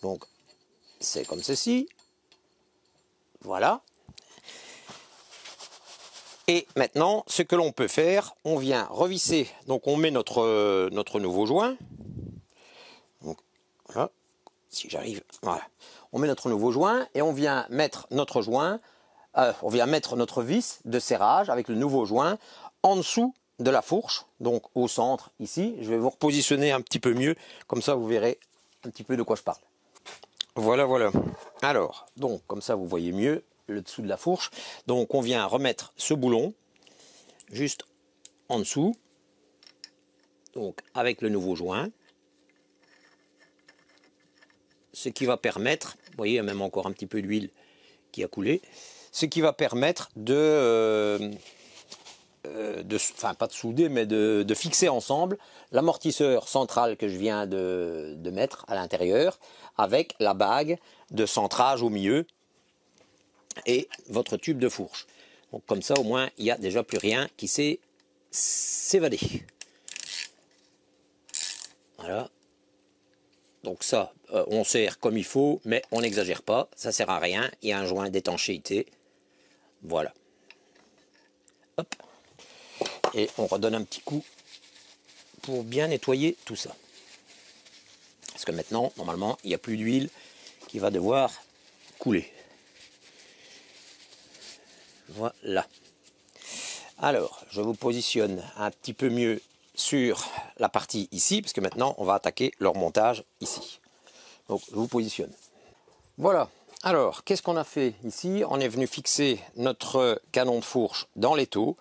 Donc c'est comme ceci. Voilà. Et maintenant, ce que l'on peut faire, on vient revisser. Donc on met notre nouveau joint. Donc voilà. Si j'arrive, voilà. On met notre nouveau joint et on vient mettre notre joint. On vient mettre notre vis de serrage avec le nouveau joint en dessous de la fourche, donc au centre ici. Je vais vous repositionner un petit peu mieux, comme ça vous verrez un petit peu de quoi je parle. Voilà, voilà. Alors, donc comme ça vous voyez mieux le dessous de la fourche. Donc on vient remettre ce boulon juste en dessous, donc avec le nouveau joint. Ce qui va permettre, vous voyez, il y a même encore un petit peu d'huile qui a coulé. Ce qui va permettre enfin pas de souder, mais de fixer ensemble l'amortisseur central que je viens de mettre à l'intérieur avec la bague de centrage au milieu et votre tube de fourche. Donc comme ça au moins il n'y a déjà plus rien qui s'est s'évadé. Voilà. Donc ça, on serre comme il faut, mais on n'exagère pas, ça sert à rien, il y a un joint d'étanchéité. Voilà. Hop. Et on redonne un petit coup pour bien nettoyer tout ça. Parce que maintenant, normalement, il n'y a plus d'huile qui va devoir couler. Voilà. Alors, je vous positionne un petit peu mieux sur la partie ici, parce que maintenant, on va attaquer le remontage ici. Donc, je vous positionne. Voilà. Alors, qu'est-ce qu'on a fait ici? On est venu fixer notre canon de fourche dans l'étau.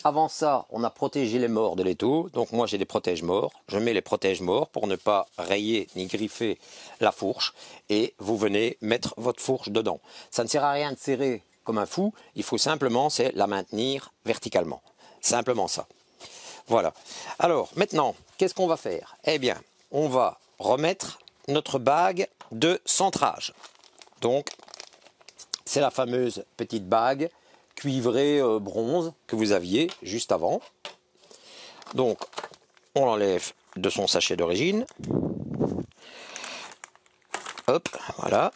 Avant ça, on a protégé les morts de l'étau. Donc moi, j'ai des protège-morts. Je mets les protège-morts pour ne pas rayer ni griffer la fourche. Et vous venez mettre votre fourche dedans. Ça ne sert à rien de serrer comme un fou. Il faut simplement, c'est la maintenir verticalement. Simplement ça. Voilà. Alors, maintenant, qu'est-ce qu'on va faire? Eh bien, on va remettre notre bague de centrage. Donc, c'est la fameuse petite bague cuivrée bronze que vous aviez juste avant. Donc, on l'enlève de son sachet d'origine. Hop, voilà.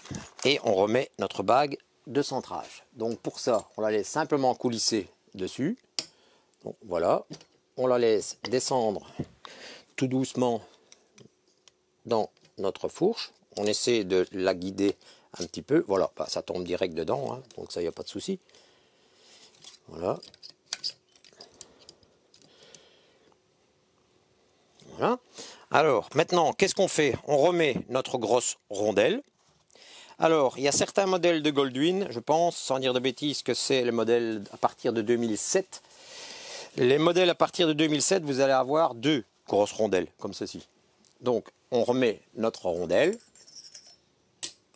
Et on remet notre bague de centrage. Donc, pour ça, on la laisse simplement coulisser dessus. Donc, voilà. On la laisse descendre tout doucement dans notre fourche. On essaie de la guider un petit peu, voilà, bah, ça tombe direct dedans, hein, donc ça, il n'y a pas de souci. Voilà. Voilà. Alors, maintenant, qu'est-ce qu'on fait? On remet notre grosse rondelle. Alors, il y a certains modèles de Goldwyn, je pense, sans dire de bêtises, que c'est le modèle à partir de 2007. Les modèles à partir de 2007, vous allez avoir deux grosses rondelles, comme ceci. Donc, on remet notre rondelle.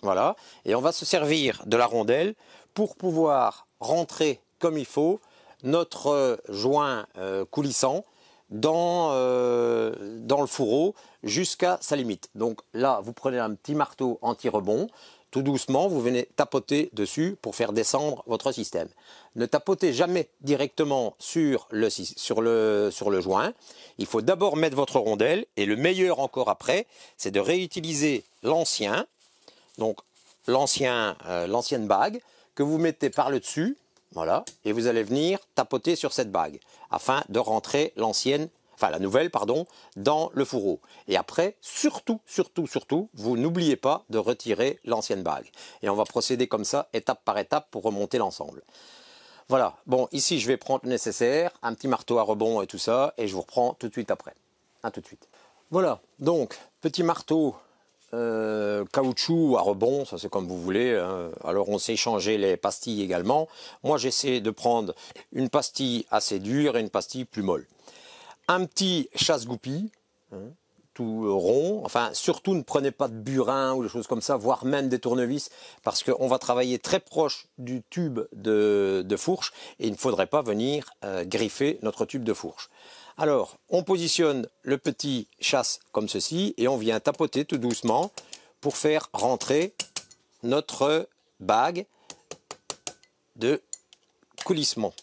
Voilà, et on va se servir de la rondelle pour pouvoir rentrer comme il faut notre joint coulissant dans le fourreau jusqu'à sa limite. Donc là, vous prenez un petit marteau anti-rebond, tout doucement, vous venez tapoter dessus pour faire descendre votre système. Ne tapotez jamais directement sur le joint. Il faut d'abord mettre votre rondelle et le meilleur encore après, c'est de réutiliser l'ancien, donc l'ancienne bague que vous mettez par le dessus, voilà, et vous allez venir tapoter sur cette bague afin de rentrer la nouvelle, dans le fourreau. Et après, surtout, vous n'oubliez pas de retirer l'ancienne bague. Et on va procéder comme ça, étape par étape, pour remonter l'ensemble. Voilà, bon, ici je vais prendre le nécessaire, un petit marteau à rebond et tout ça, et je vous reprends tout de suite après. À tout de suite. Voilà, donc, petit marteau caoutchouc à rebond, ça c'est comme vous voulez, hein. Alors on sait changer les pastilles également. Moi j'essaie de prendre une pastille assez dure et une pastille plus molle. Un petit chasse-goupille, hein, tout rond, enfin surtout ne prenez pas de burin ou des choses comme ça, voire même des tournevis, parce qu'on va travailler très proche du tube de fourche et il ne faudrait pas venir griffer notre tube de fourche. Alors, on positionne le petit chasse comme ceci et on vient tapoter tout doucement pour faire rentrer notre bague de coulissement.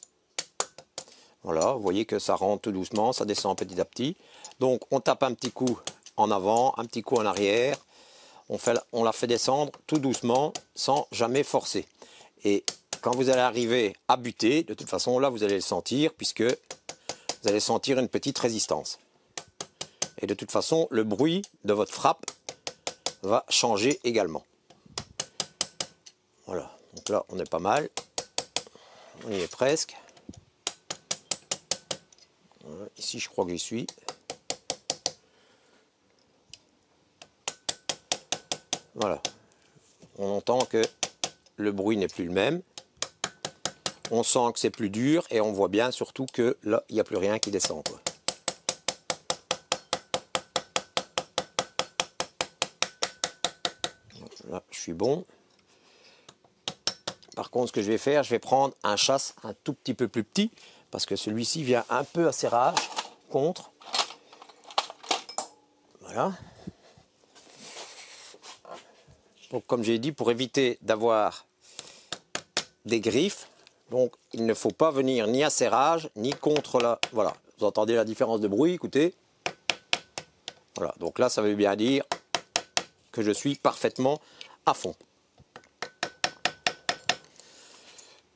Voilà, vous voyez que ça rentre tout doucement, ça descend petit à petit. Donc, on tape un petit coup en avant, un petit coup en arrière. On la fait descendre tout doucement sans jamais forcer. Et quand vous allez arriver à buter, de toute façon, là, vous allez le sentir puisque vous allez sentir une petite résistance. Et de toute façon, le bruit de votre frappe va changer également. Voilà, donc là, on est pas mal. On y est presque. Voilà, ici, je crois que j'y suis. Voilà. On entend que le bruit n'est plus le même. On sent que c'est plus dur et on voit bien surtout que là, il n'y a plus rien qui descend, quoi. Là, je suis bon. Par contre, ce que je vais faire, je vais prendre un chasse un tout petit peu plus petit parce que celui-ci vient un peu à serrage contre. Voilà. Donc, comme j'ai dit, pour éviter d'avoir des griffes, donc il ne faut pas venir ni à serrage, ni contre la... Voilà, vous entendez la différence de bruit, écoutez. Voilà, donc là, ça veut bien dire que je suis parfaitement à fond.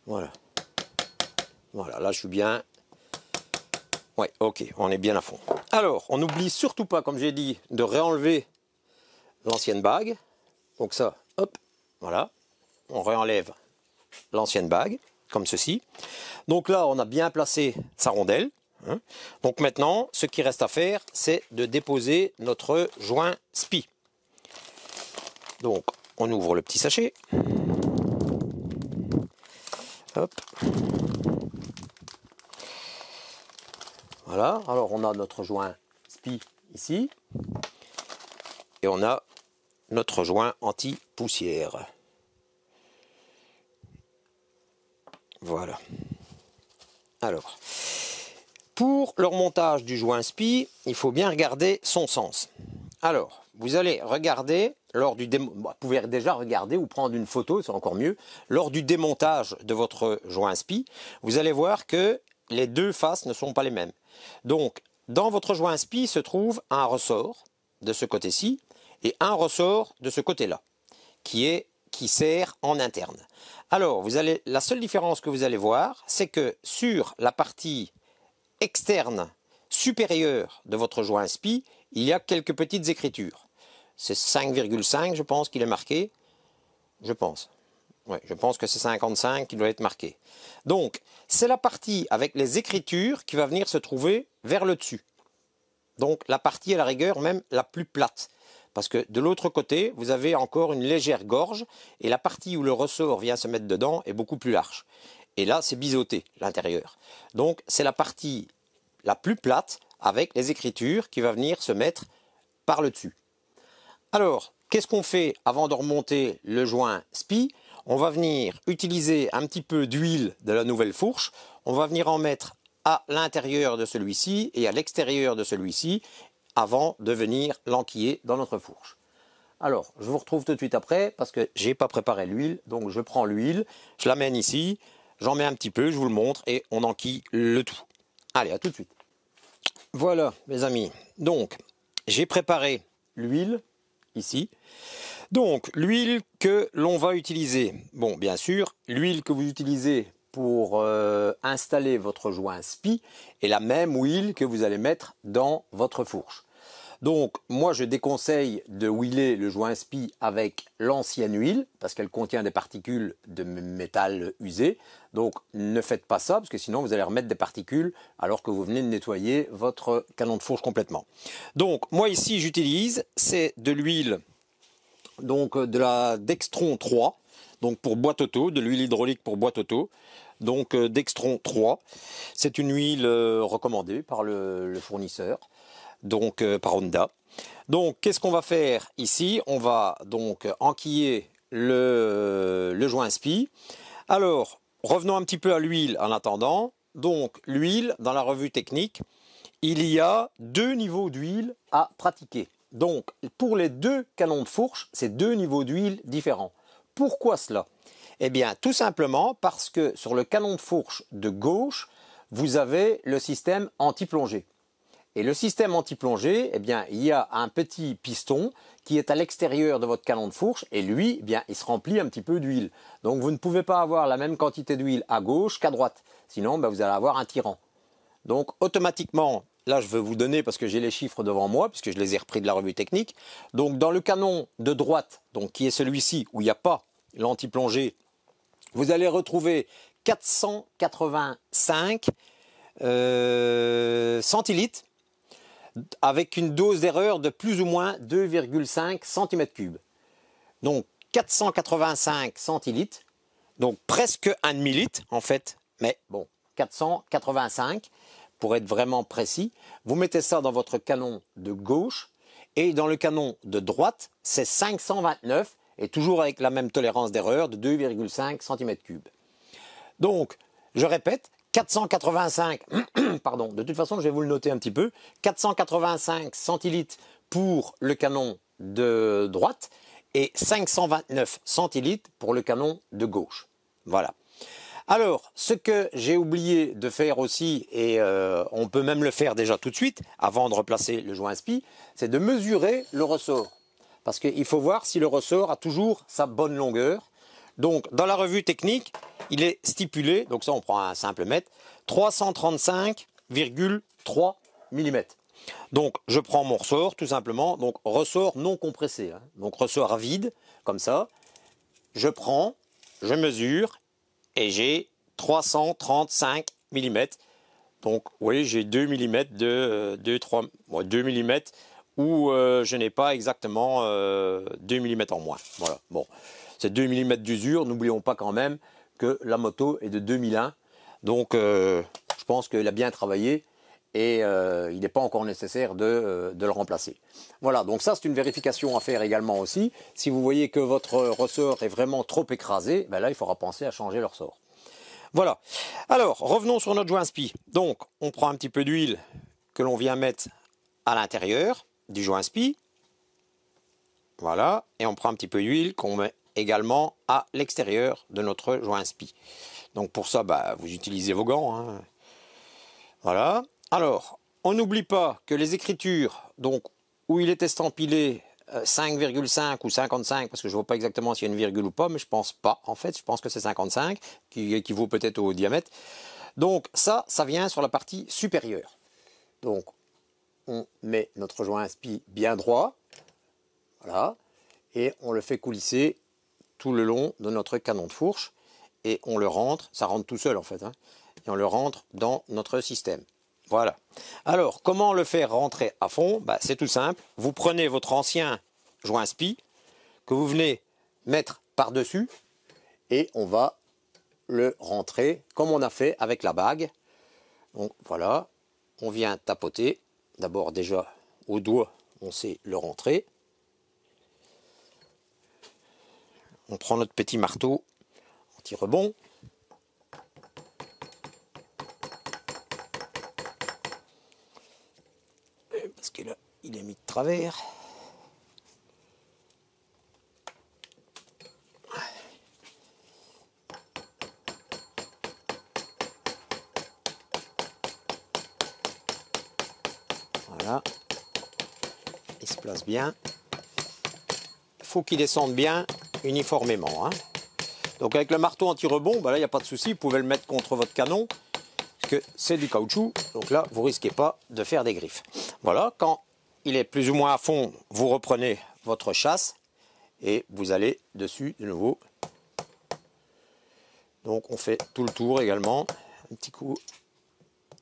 Voilà. Voilà, là, je suis bien... Ouais, ok, on est bien à fond. Alors, on n'oublie surtout pas, comme j'ai dit, de réenlever l'ancienne bague. Donc ça, hop, voilà. On réenlève l'ancienne bague, comme ceci. Donc là, on a bien placé sa rondelle. Hein. Donc maintenant, ce qui reste à faire, c'est de déposer notre joint SPI. Donc, on ouvre le petit sachet. Hop. Voilà, alors on a notre joint SPI ici. Et on a notre joint anti-poussière. Voilà. Alors, pour le remontage du joint SPI, il faut bien regarder son sens. Alors, vous allez regarder, vous pouvez déjà regarder ou prendre une photo, c'est encore mieux. Lors du démontage de votre joint SPI, vous allez voir que les deux faces ne sont pas les mêmes. Donc, dans votre joint SPI se trouve un ressort de ce côté-ci et un ressort de ce côté-là, qui sert en interne. Alors, la seule différence que vous allez voir, c'est que sur la partie externe supérieure de votre joint SPI, il y a quelques petites écritures. C'est 5,5, je pense qu'il est marqué. Je pense. Oui, je pense que c'est 55 qui doit être marqué. Donc, c'est la partie avec les écritures qui va venir se trouver vers le dessus. Donc, la partie à la rigueur même la plus plate. Parce que de l'autre côté, vous avez encore une légère gorge et la partie où le ressort vient se mettre dedans est beaucoup plus large. Et là, c'est biseauté, l'intérieur. Donc, c'est la partie la plus plate avec les écritures qui va venir se mettre par le dessus. Alors, qu'est-ce qu'on fait avant de remonter le joint SPI? On va venir utiliser un petit peu d'huile de la nouvelle fourche. On va venir en mettre à l'intérieur de celui-ci et à l'extérieur de celui-ci avant de venir l'enquiller dans notre fourche. Alors, je vous retrouve tout de suite après parce que je n'ai pas préparé l'huile. Donc, je prends l'huile, je l'amène ici, j'en mets un petit peu, je vous le montre et on enquille le tout. Allez, à tout de suite. Voilà, mes amis. Donc, j'ai préparé l'huile ici. Donc, l'huile que l'on va utiliser. Bon, bien sûr, l'huile que vous utilisez pour installer votre joint SPI est la même huile que vous allez mettre dans votre fourche. Donc, moi, je déconseille de huiler le joint SPI avec l'ancienne huile parce qu'elle contient des particules de métal usé. Donc, ne faites pas ça parce que sinon, vous allez remettre des particules alors que vous venez de nettoyer votre canon de fourche complètement. Donc, moi, ici, j'utilise, c'est de l'huile, donc de la Dextron 3, donc pour boîte auto, de l'huile hydraulique pour boîte auto. Donc, Dextron 3, c'est une huile recommandée par le fournisseur. Donc par Honda. Donc qu'est-ce qu'on va faire ici? On va donc enquiller le joint SPI. Alors revenons un petit peu à l'huile en attendant. Donc l'huile, dans la revue technique, il y a deux niveaux d'huile à pratiquer. Donc pour les deux canons de fourche, c'est deux niveaux d'huile différents. Pourquoi cela? Eh bien tout simplement parce que sur le canon de fourche de gauche, vous avez le système anti-plongée. Et le système anti-plongée, eh bien, il y a un petit piston qui est à l'extérieur de votre canon de fourche et lui, eh bien, il se remplit un petit peu d'huile. Donc vous ne pouvez pas avoir la même quantité d'huile à gauche qu'à droite. Sinon, ben, vous allez avoir un tirant. Donc automatiquement, là je vais vous donner parce que j'ai les chiffres devant moi, puisque je les ai repris de la revue technique. Donc dans le canon de droite, donc, qui est celui-ci où il n'y a pas l'anti-plongée, vous allez retrouver 485 centilitres avec une dose d'erreur de plus ou moins 2,5 cm3. Donc 485 centilitres, donc presque un demi-litre en fait, mais bon, 485 pour être vraiment précis. Vous mettez ça dans votre canon de gauche et dans le canon de droite, c'est 529 et toujours avec la même tolérance d'erreur de 2,5 cm3. Donc, je répète, 485, pardon, de toute façon je vais vous le noter un petit peu, 485 centilitres pour le canon de droite et 529 centilitres pour le canon de gauche. Voilà. Alors, ce que j'ai oublié de faire aussi, et on peut même le faire déjà tout de suite, avant de replacer le joint SPI, c'est de mesurer le ressort. Parce qu'il faut voir si le ressort a toujours sa bonne longueur. Donc, dans la revue technique, il est stipulé, donc ça on prend un simple mètre, 335,3 mm. Donc, je prends mon ressort tout simplement, donc ressort non compressé, hein, donc ressort vide, comme ça. Je prends, je mesure et j'ai 335 mm. Donc, oui, j'ai 2 mm de 2 mm où je n'ai pas exactement 2 mm en moins. Voilà, bon. C'est 2 mm d'usure. N'oublions pas quand même que la moto est de 2001. Donc, je pense qu'il a bien travaillé et il n'est pas encore nécessaire de le remplacer. Voilà, donc ça c'est une vérification à faire également aussi. Si vous voyez que votre ressort est vraiment trop écrasé, ben là il faudra penser à changer le ressort. Voilà. Alors, revenons sur notre joint SPI. Donc, on prend un petit peu d'huile que l'on vient mettre à l'intérieur du joint SPI. Voilà. Et on prend un petit peu d'huile qu'on met également à l'extérieur de notre joint SPI. Donc pour ça, bah, vous utilisez vos gants, hein. Voilà. Alors, on n'oublie pas que les écritures, donc où il est estampillé 5,5 ou 55, parce que je ne vois pas exactement s'il y a une virgule ou pas, mais je pense pas, en fait, je pense que c'est 55, qui équivaut peut-être au diamètre. Donc ça vient sur la partie supérieure. Donc, on met notre joint SPI bien droit, voilà, et on le fait coulisser tout le long de notre canon de fourche et on le rentre, ça rentre tout seul en fait, hein, et on le rentre dans notre système. Voilà. Alors, comment le faire rentrer à fond? Bah, c'est tout simple. Vous prenez votre ancien joint SPI que vous venez mettre par-dessus et on va le rentrer comme on a fait avec la bague. Donc voilà, on vient tapoter. D'abord déjà au doigt, on sait le rentrer. On prend notre petit marteau anti-rebond. parce que là, il est mis de travers. Voilà, il se place bien. Il faut qu'il descende bien uniformément, hein. Donc avec le marteau anti-rebond, ben là il n'y a pas de souci, vous pouvez le mettre contre votre canon, parce que c'est du caoutchouc, donc là vous risquez pas de faire des griffes. Voilà, quand il est plus ou moins à fond, vous reprenez votre chasse et vous allez dessus de nouveau. Donc on fait tout le tour également, un petit coup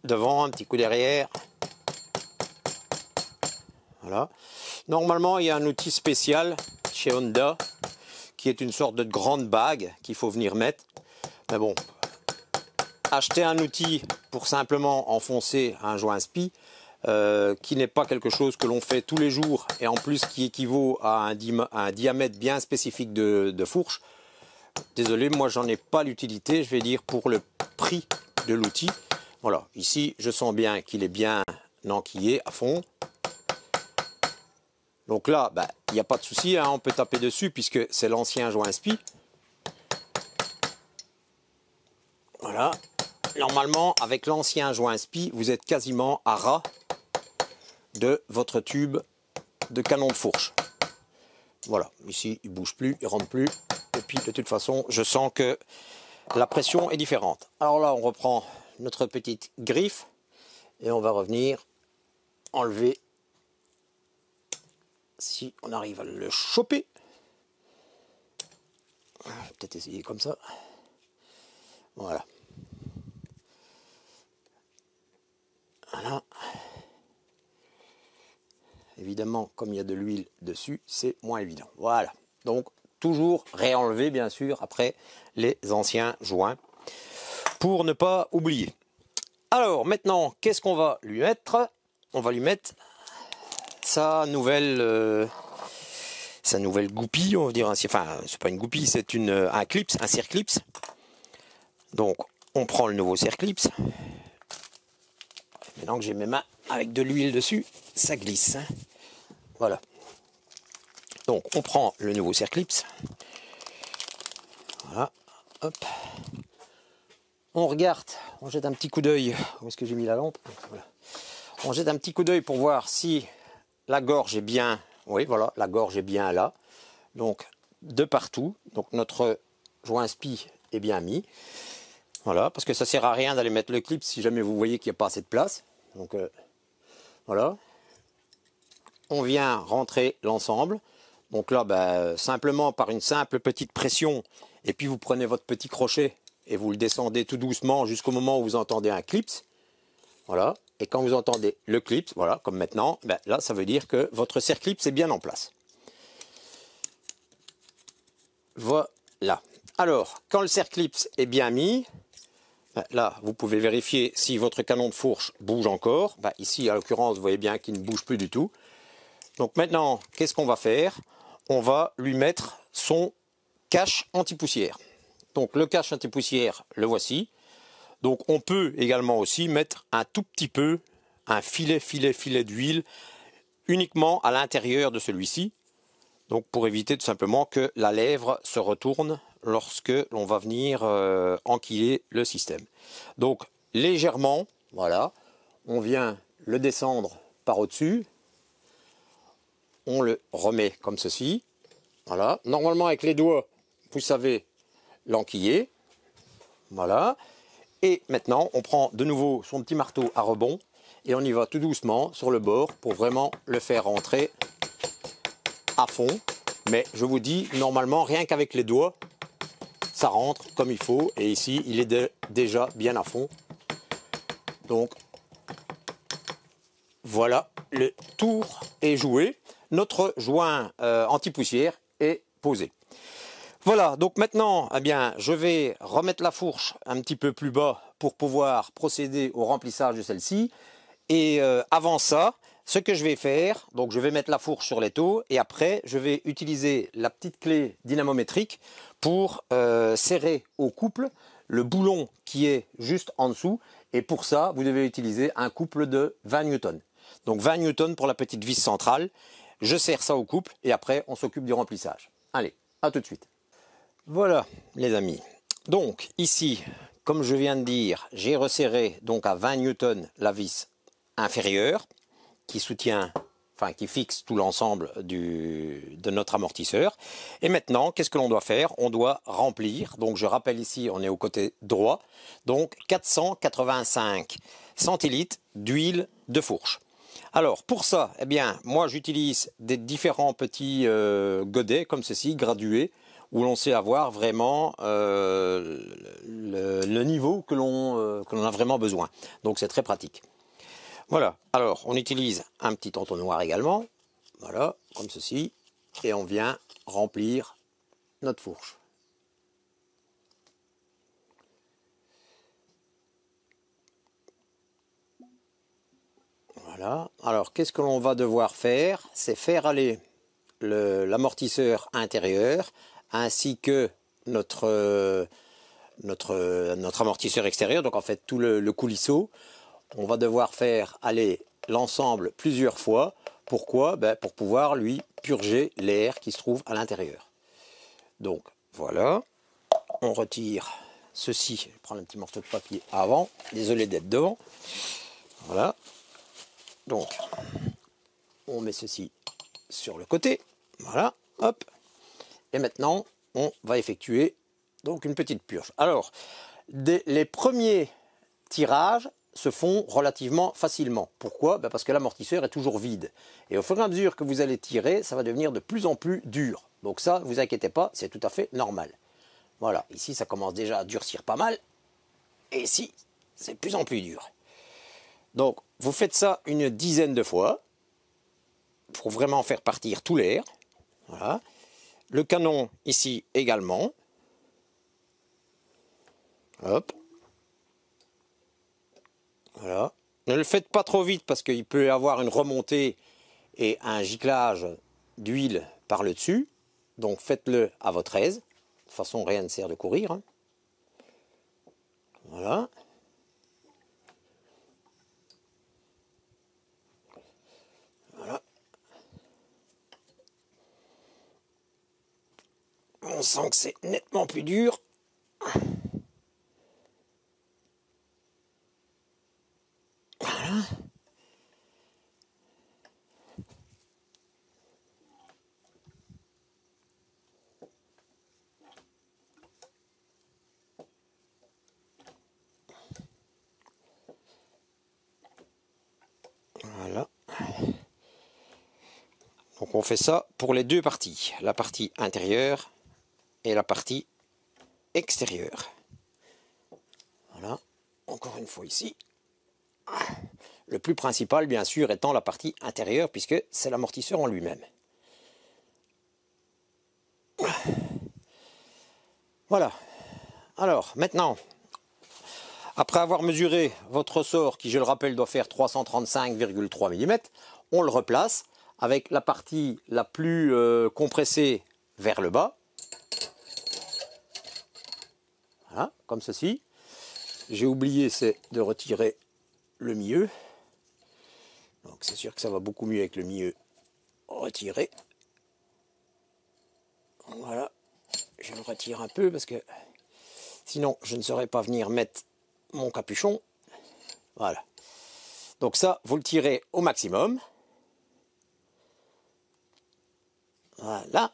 devant, un petit coup derrière. Voilà. Normalement, il y a un outil spécial chez Honda qui est une sorte de grande bague qu'il faut venir mettre. Mais bon, acheter un outil pour simplement enfoncer un joint spi, qui n'est pas quelque chose que l'on fait tous les jours et en plus qui équivaut à un diamètre bien spécifique de fourche. Désolé, moi j'en ai pas l'utilité, je vais dire pour le prix de l'outil. Voilà, ici je sens bien qu'il est bien enquillé à fond. Donc là, il n'y a pas de souci, hein, on peut taper dessus puisque c'est l'ancien joint spi. Voilà. Normalement, avec l'ancien joint spi, vous êtes quasiment à ras de votre tube de canon de fourche. Voilà, ici il ne bouge plus, il ne rentre plus. Et puis de toute façon, je sens que la pression est différente. Alors là, on reprend notre petite griffe et on va revenir enlever. Si on arrive à le choper, peut-être essayer comme ça. Voilà. Voilà. Évidemment, comme il y a de l'huile dessus, c'est moins évident. Voilà. Donc, toujours réenlever, bien sûr, après les anciens joints, pour ne pas oublier. Alors, maintenant, qu'est-ce qu'on va lui mettre? On va lui mettre sa nouvelle goupille, on va dire. Enfin, c'est pas une goupille, c'est un clips, un circlips. Donc, on prend le nouveau circlips. Maintenant que j'ai mes mains avec de l'huile dessus, ça glisse. Voilà. Donc, on prend le nouveau circlips. Voilà. Hop. On regarde, on jette un petit coup d'œil. Où est-ce que j'ai mis la lampe? Voilà. On jette un petit coup d'œil pour voir si la gorge est bien. Oui, voilà, la gorge est bien là. Donc, de partout. Donc, notre joint spi est bien mis. Voilà, parce que ça ne sert à rien d'aller mettre le clip si jamais vous voyez qu'il n'y a pas assez de place. Donc, voilà. On vient rentrer l'ensemble. Donc là, simplement par une simple petite pression, et puis vous prenez votre petit crochet et vous le descendez tout doucement jusqu'au moment où vous entendez un clips. Voilà. Et quand vous entendez le clips, voilà, comme maintenant, là, ça veut dire que votre circlips est bien en place. Voilà. Alors, quand le circlips est bien mis, là, vous pouvez vérifier si votre canon de fourche bouge encore. Ici, à l'occurrence, vous voyez bien qu'il ne bouge plus du tout. Donc maintenant, qu'est-ce qu'on va faire? On va lui mettre son cache anti-poussière. Donc le cache anti-poussière, le voici. Donc on peut également aussi mettre un tout petit peu, un filet d'huile uniquement à l'intérieur de celui-ci. Donc pour éviter tout simplement que la lèvre se retourne lorsque l'on va venir enquiller le système. Donc légèrement, voilà, on vient le descendre par au-dessus. On le remet comme ceci. Voilà. Normalement avec les doigts, vous savez l'enquiller. Voilà. Et maintenant, on prend de nouveau son petit marteau à rebond et on y va tout doucement sur le bord pour vraiment le faire rentrer à fond. Mais je vous dis, normalement, rien qu'avec les doigts, ça rentre comme il faut. Et ici, il est déjà bien à fond. Donc, voilà, le tour est joué. Notre joint anti-poussière est posé. Voilà, donc maintenant, eh bien, je vais remettre la fourche un petit peu plus bas pour pouvoir procéder au remplissage de celle-ci. Et avant ça, ce que je vais faire, donc je vais mettre la fourche sur l'étau et après, je vais utiliser la petite clé dynamométrique pour serrer au couple le boulon qui est juste en dessous. Et pour ça, vous devez utiliser un couple de 20 newtons. Donc 20 newtons pour la petite vis centrale. Je serre ça au couple et après on s'occupe du remplissage. Allez, à tout de suite. Voilà les amis. Donc ici, comme je viens de dire, j'ai resserré donc à 20 newtons la vis inférieure qui soutient, enfin qui fixe tout l'ensemble de notre amortisseur. Et maintenant, qu'est-ce que l'on doit faire? On doit remplir. Donc je rappelle ici, on est au côté droit. Donc 485 centilitres d'huile de fourche. Alors pour ça, eh bien, moi j'utilise des différents petits godets comme ceci, gradués, où l'on sait avoir vraiment le niveau que l'on a vraiment besoin. Donc c'est très pratique. Voilà, alors on utilise un petit entonnoir également, voilà, comme ceci, et on vient remplir notre fourche. Voilà, alors qu'est-ce que l'on va devoir faire? C'est faire aller l'amortisseur intérieur ainsi que notre amortisseur extérieur, donc en fait tout le coulisseau. On va devoir faire aller l'ensemble plusieurs fois. Pourquoi? Pour pouvoir lui purger l'air qui se trouve à l'intérieur. Donc voilà, on retire ceci. Je vais prendre un petit morceau de papier avant, désolé d'être devant. Voilà, donc on met ceci sur le côté. Voilà, hop. Et maintenant, on va effectuer donc une petite purge. Alors, les premiers tirages se font relativement facilement. Pourquoi? Parce que l'amortisseur est toujours vide. Et au fur et à mesure que vous allez tirer, ça va devenir de plus en plus dur. Donc ça, ne vous inquiétez pas, c'est tout à fait normal. Voilà, ici ça commence déjà à durcir pas mal. Et ici, c'est de plus en plus dur. Donc, vous faites ça une dizaine de fois pour vraiment faire partir tout l'air. Voilà. Le canon ici également. Hop. Voilà. Ne le faites pas trop vite parce qu'il peut y avoir une remontée et un giclage d'huile par le dessus. Donc faites-le à votre aise. De toute façon, rien ne sert de courir. Hein. Voilà. Voilà. On sent que c'est nettement plus dur. Voilà. Voilà. Donc on fait ça pour les deux parties, la partie intérieure et la partie extérieure. Voilà, encore une fois ici. Le plus principal bien sûr étant la partie intérieure puisque c'est l'amortisseur en lui-même. Voilà. Alors maintenant, après avoir mesuré votre ressort qui je le rappelle doit faire 335,3 mm, on le replace avec la partie la plus compressée vers le bas. Voilà, comme ceci. J'ai oublié, c'est de retirer le milieu. Donc c'est sûr que ça va beaucoup mieux avec le milieu retiré. Voilà, je le retire un peu parce que sinon je ne saurais pas venir mettre mon capuchon. Voilà. Donc ça, vous le tirez au maximum. Voilà.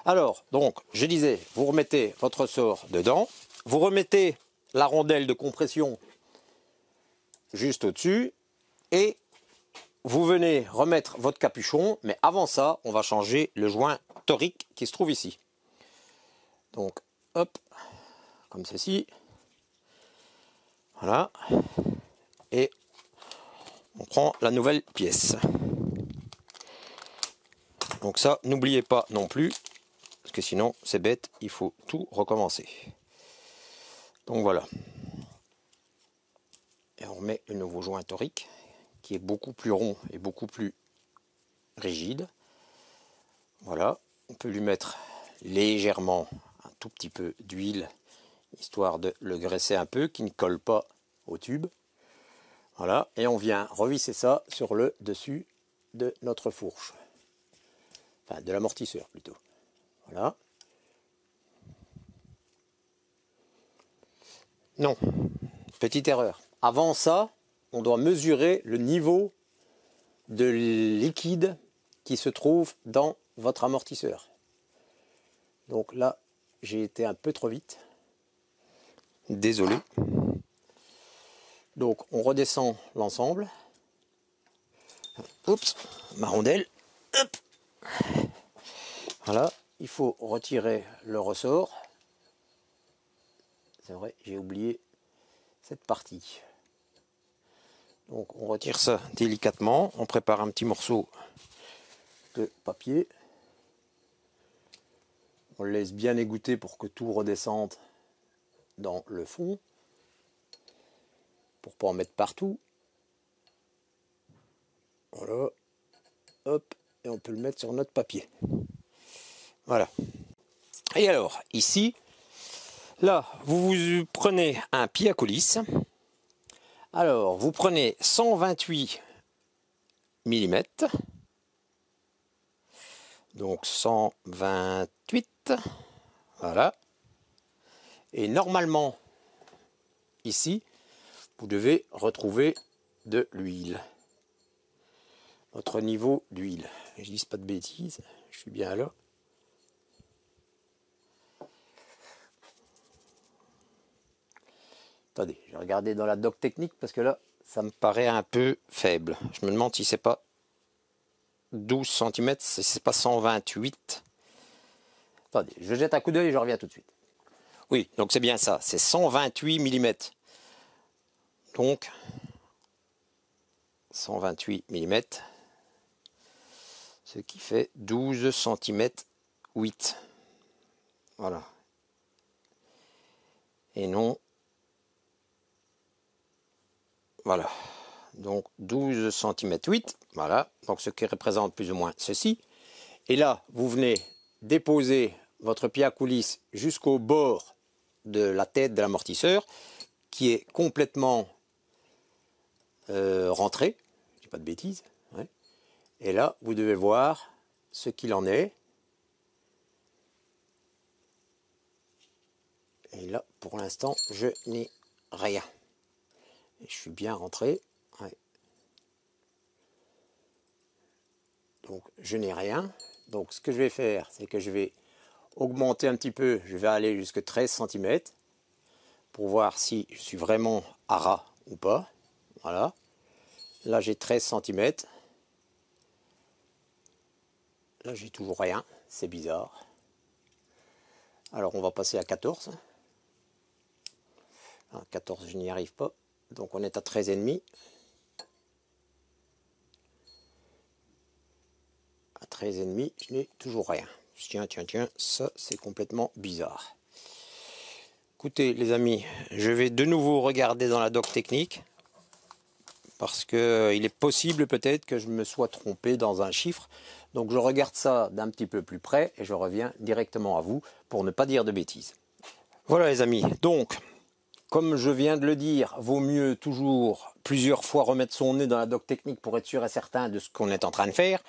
Alors, donc, je disais, vous remettez votre ressort dedans. Vous remettez la rondelle de compression juste au-dessus. Et vous venez remettre votre capuchon. Mais avant ça, on va changer le joint torique qui se trouve ici. Donc, hop, comme ceci. Voilà. Et on prend la nouvelle pièce. Donc ça, n'oubliez pas non plus, parce que sinon c'est bête, il faut tout recommencer. Donc voilà. Et on remet le nouveau joint torique, qui est beaucoup plus rond et beaucoup plus rigide. Voilà, on peut lui mettre légèrement un tout petit peu d'huile, histoire de le graisser un peu, qui ne colle pas au tube. Voilà, et on vient revisser ça sur le dessus de notre fourche. Enfin, de l'amortisseur plutôt. Voilà. Non, petite erreur. Avant ça, on doit mesurer le niveau de liquide qui se trouve dans votre amortisseur. Donc là, j'ai été un peu trop vite. Désolé. Donc on redescend l'ensemble. Oups, ma rondelle. Hop. Voilà, il faut retirer le ressort. C'est vrai, j'ai oublié cette partie. Donc on retire ça délicatement. On prépare un petit morceau de papier. On le laisse bien égoutter pour que tout redescende dans le fond. Pour ne pas en mettre partout. Voilà. Hop. Et on peut le mettre sur notre papier. Voilà. Et alors, ici, là, vous prenez un pied à coulisse. Alors, vous prenez 128 mm. Donc 128. Voilà. Et normalement, ici, vous devez retrouver de l'huile. Votre niveau d'huile. Je ne dis pas de bêtises, je suis bien là. Attendez, je vais regarder dans la doc technique parce que là, ça me paraît un peu faible. Je me demande si c'est pas 12 cm, si c'est pas 128. Attendez, je jette un coup d'œil et je reviens tout de suite. Oui, donc c'est bien ça, c'est 128 mm. Donc, 128 mm, ce qui fait 12 cm 8. Voilà. Et non, voilà. Donc 12 cm 8, voilà. Donc ce qui représente plus ou moins ceci. Et là, vous venez déposer votre pied à coulisse jusqu'au bord de la tête de l'amortisseur, qui est complètement rentré. Je dis pas de bêtises. Ouais. Et là, vous devez voir ce qu'il en est. Et là, pour l'instant, je n'ai rien. Et je suis bien rentré. Ouais. Donc, je n'ai rien. Donc, ce que je vais faire, c'est que je vais augmenter un petit peu. Je vais aller jusqu'à 13 cm pour voir si je suis vraiment à ras ou pas. Voilà. Là, j'ai 13 cm. Là, j'ai toujours rien. C'est bizarre. Alors, on va passer à 14. À 14, je n'y arrive pas. Donc, on est à 13,5. À 13,5, je n'ai toujours rien. Tiens, ça, c'est complètement bizarre. Écoutez, les amis, je vais de nouveau regarder dans la doc technique. Parce qu'il est possible peut-être que je me sois trompé dans un chiffre. Donc je regarde ça d'un petit peu plus près et je reviens directement à vous pour ne pas dire de bêtises. Voilà les amis, donc comme je viens de le dire, vaut mieux toujours plusieurs fois remettre son nez dans la doc technique pour être sûr et certain de ce qu'on est en train de faire.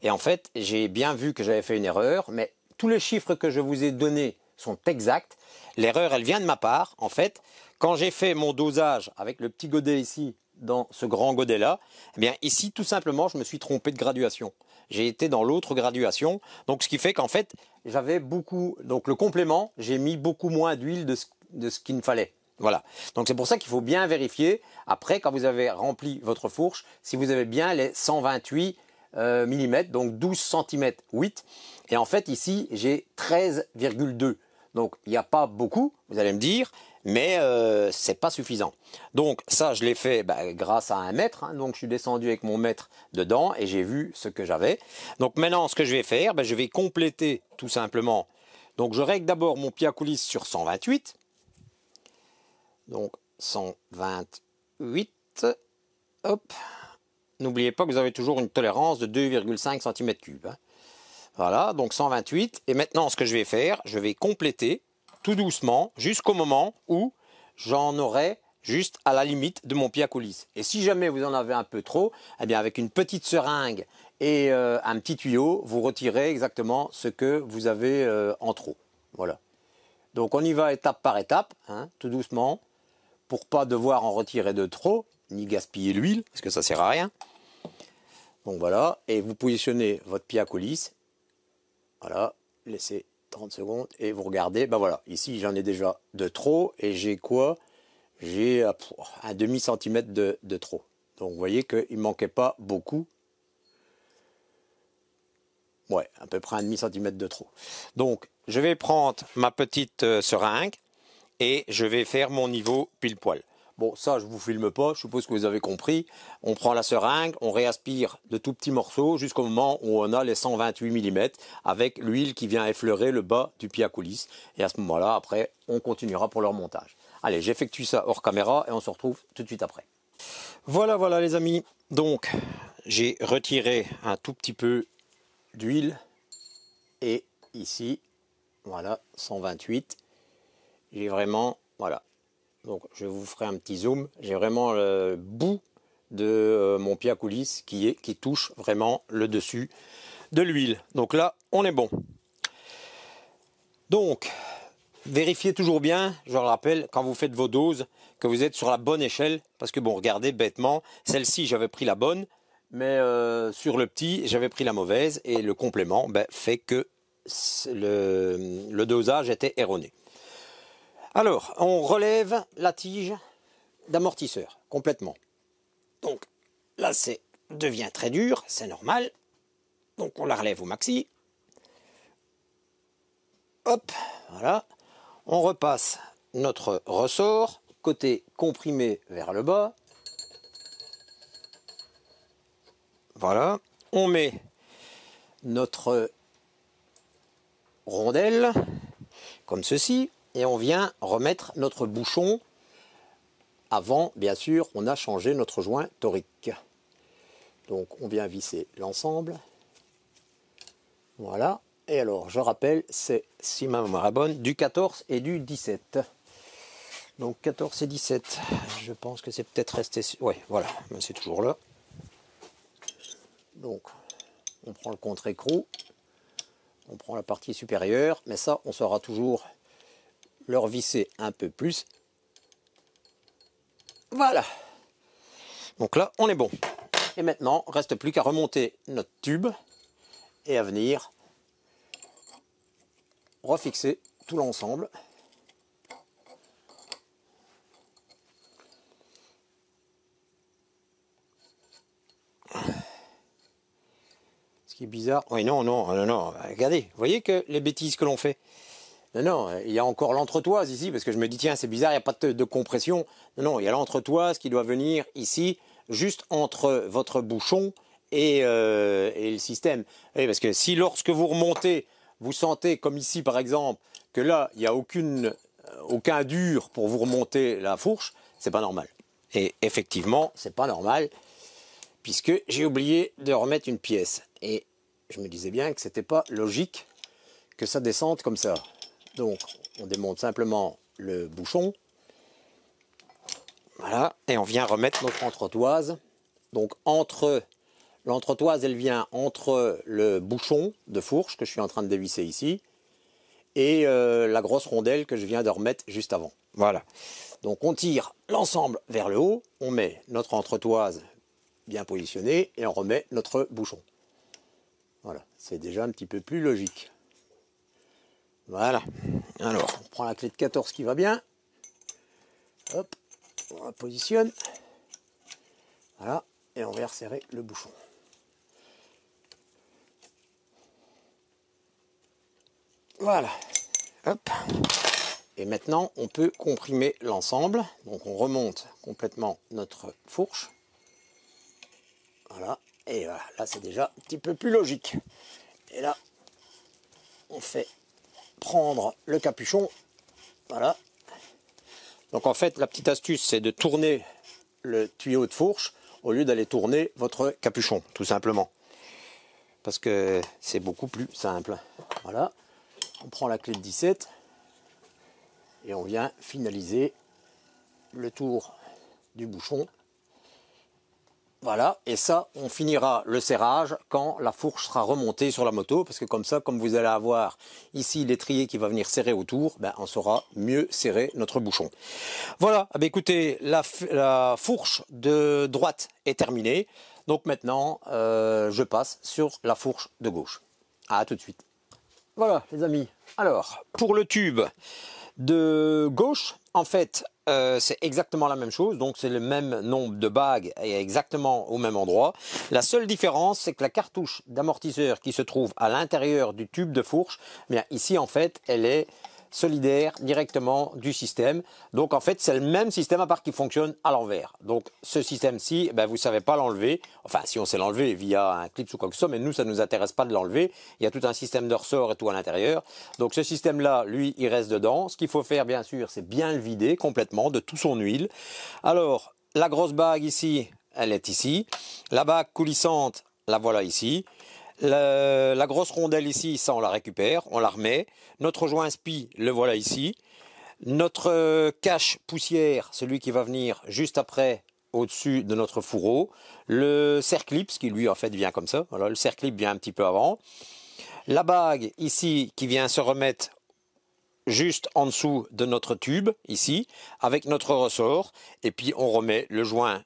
Et en fait, j'ai bien vu que j'avais fait une erreur, mais tous les chiffres que je vous ai donnés sont exacts. L'erreur, elle vient de ma part. En fait, quand j'ai fait mon dosage avec le petit godet ici, dans ce grand godet là, eh bien ici tout simplement je me suis trompé de graduation. J'ai été dans l'autre graduation, donc ce qui fait qu'en fait j'avais beaucoup, donc le complément, j'ai mis beaucoup moins d'huile de ce qu'il me fallait. Voilà, donc c'est pour ça qu'il faut bien vérifier après quand vous avez rempli votre fourche, si vous avez bien les 128 mm, donc 12 cm 8, et en fait ici j'ai 13,2. Donc il n'y a pas beaucoup, vous allez me dire, mais c'est pas suffisant. Donc ça je l'ai fait grâce à un mètre, hein, donc je suis descendu avec mon mètre dedans et j'ai vu ce que j'avais. Donc maintenant ce que je vais faire, je vais compléter tout simplement. Donc je règle d'abord mon pied à coulisse sur 128. Donc 128, hop. N'oubliez pas que vous avez toujours une tolérance de 2,5 cm3. Hein. Voilà, donc 128. Et maintenant, ce que je vais faire, je vais compléter tout doucement jusqu'au moment où j'en aurai juste à la limite de mon pied à coulisses. Et si jamais vous en avez un peu trop, eh bien avec une petite seringue et un petit tuyau, vous retirez exactement ce que vous avez en trop. Voilà. Donc on y va étape par étape, hein, tout doucement, pour pas devoir en retirer de trop, ni gaspiller l'huile, parce que ça sert à rien. Donc voilà, et vous positionnez votre pied à coulisses. Voilà, laissez 30 secondes et vous regardez. Ben voilà, ici j'en ai déjà de trop et j'ai quoi? J'ai un demi-centimètre de trop. Donc vous voyez qu'il ne manquait pas beaucoup. Ouais, à peu près un demi-centimètre de trop. Donc je vais prendre ma petite seringue et je vais faire mon niveau pile poil. Bon, ça, je ne vous filme pas, je suppose que vous avez compris. On prend la seringue, on réaspire de tout petits morceaux jusqu'au moment où on a les 128 mm avec l'huile qui vient effleurer le bas du pied à coulisses. Et à ce moment-là, après, on continuera pour leur montage. Allez, j'effectue ça hors caméra et on se retrouve tout de suite après. Voilà, voilà les amis. Donc, j'ai retiré un tout petit peu d'huile. Et ici, voilà, 128. J'ai vraiment, voilà. Donc je vous ferai un petit zoom. J'ai vraiment le bout de mon pied à coulisses qui touche vraiment le dessus de l'huile. Donc là, on est bon. Donc, vérifiez toujours bien, je le rappelle, quand vous faites vos doses, que vous êtes sur la bonne échelle. Parce que bon, regardez bêtement, celle-ci, j'avais pris la bonne, mais sur le petit, j'avais pris la mauvaise. Et le complément fait que le dosage était erroné. Alors, on relève la tige d'amortisseur complètement. Donc là, c'est devient très dur, c'est normal. Donc on la relève au maxi. Hop, voilà. On repasse notre ressort, côté comprimé vers le bas. Voilà. On met notre rondelle, comme ceci. Et on vient remettre notre bouchon. Avant, bien sûr, on a changé notre joint torique. Donc, on vient visser l'ensemble. Voilà. Et alors, je rappelle, c'est, si ma mémoire est bonne, du 14 et du 17. Donc, 14 et 17. Je pense que c'est peut-être resté... Oui, voilà, c'est toujours là. Donc, on prend le contre-écrou. On prend la partie supérieure. Mais ça, on saura toujours le revisser un peu plus. Voilà. Donc là, on est bon. Et maintenant, il ne reste plus qu'à remonter notre tube et à venir refixer tout l'ensemble. Ce qui est bizarre. Oui, non, non, non, non. Regardez, vous voyez que les bêtises que l'on fait. Non, non, il y a encore l'entretoise ici, parce que je me dis, tiens, c'est bizarre, il n'y a pas de compression. Non, non, il y a l'entretoise qui doit venir ici, juste entre votre bouchon et le système. Oui, parce que si lorsque vous remontez, vous sentez, comme ici par exemple, que là, il n'y a aucun dur pour vous remonter la fourche, c'est pas normal. Et effectivement, c'est pas normal, puisque j'ai oublié de remettre une pièce. Et je me disais bien que c'était pas logique que ça descende comme ça. Donc, on démonte simplement le bouchon. Voilà, et on vient remettre notre entretoise. Donc, l'entretoise, elle vient entre le bouchon de fourche que je suis en train de dévisser ici et la grosse rondelle que je viens de remettre juste avant. Voilà. Donc, on tire l'ensemble vers le haut, on met notre entretoise bien positionnée et on remet notre bouchon. Voilà, c'est déjà un petit peu plus logique. Voilà. Alors, on prend la clé de 14 qui va bien. Hop, on la positionne. Voilà, et on va resserrer le bouchon. Voilà. Hop. Et maintenant, on peut comprimer l'ensemble. Donc, on remonte complètement notre fourche. Voilà. Et voilà, là, c'est déjà un petit peu plus logique. Et là, on fait prendre le capuchon. Voilà. Donc en fait, la petite astuce, c'est de tourner le tuyau de fourche au lieu d'aller tourner votre capuchon, tout simplement. Parce que c'est beaucoup plus simple. Voilà. On prend la clé de 17 et on vient finaliser le tour du bouchon. Voilà, et ça, on finira le serrage quand la fourche sera remontée sur la moto, parce que comme ça, comme vous allez avoir ici l'étrier qui va venir serrer autour, ben, on saura mieux serrer notre bouchon. Voilà, eh bien, écoutez, la fourche de droite est terminée, donc maintenant, je passe sur la fourche de gauche. À tout de suite. Voilà, les amis, alors, pour le tube de gauche, en fait, c'est exactement la même chose, donc c'est le même nombre de bagues et exactement au même endroit. La seule différence, c'est que la cartouche d'amortisseur qui se trouve à l'intérieur du tube de fourche, bien ici en fait, elle est solidaire directement du système. Donc en fait, c'est le même système à part qu'il fonctionne à l'envers. Donc ce système-ci, ben, vous ne savez pas l'enlever. Enfin, si on sait l'enlever via un clip ou quoi que ce soit, mais nous, ça ne nous intéresse pas de l'enlever. Il y a tout un système de ressort et tout à l'intérieur. Donc ce système-là, lui, il reste dedans. Ce qu'il faut faire, bien sûr, c'est bien le vider complètement de tout son huile. Alors, la grosse bague ici, elle est ici. La bague coulissante, la voilà ici. La grosse rondelle ici, ça on la récupère, on la remet. Notre joint spi, le voilà ici. Notre cache poussière, celui qui va venir juste après, au-dessus de notre fourreau. Le serre-clip, qui lui en fait vient comme ça. Voilà, le serre-clip vient un petit peu avant. La bague ici qui vient se remettre juste en dessous de notre tube, ici, avec notre ressort, et puis on remet le joint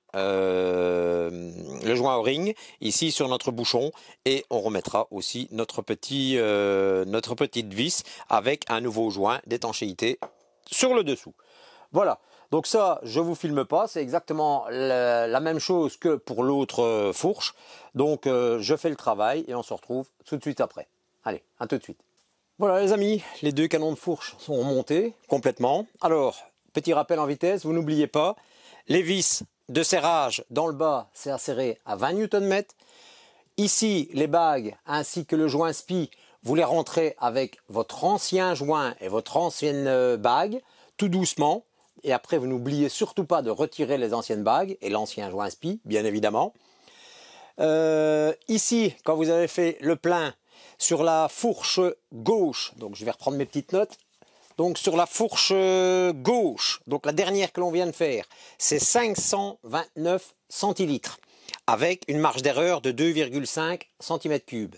O-ring, ici sur notre bouchon, et on remettra aussi notre petite vis avec un nouveau joint d'étanchéité sur le dessous. Voilà, donc ça, je vous filme pas, c'est exactement la même chose que pour l'autre fourche, donc je fais le travail et on se retrouve tout de suite après. Allez, à tout de suite. Voilà les amis, les deux canons de fourche sont montés complètement. Alors, petit rappel en vitesse, vous n'oubliez pas, les vis de serrage dans le bas, c'est à serrer à 20 Nm. Ici, les bagues ainsi que le joint spi, vous les rentrez avec votre ancien joint et votre ancienne bague, tout doucement. Et après, vous n'oubliez surtout pas de retirer les anciennes bagues et l'ancien joint spi, bien évidemment. Ici, quand vous avez fait le plein, sur la fourche gauche, donc je vais reprendre mes petites notes, donc sur la fourche gauche, donc la dernière que l'on vient de faire, c'est 529 centilitres, avec une marge d'erreur de 2,5 cm3.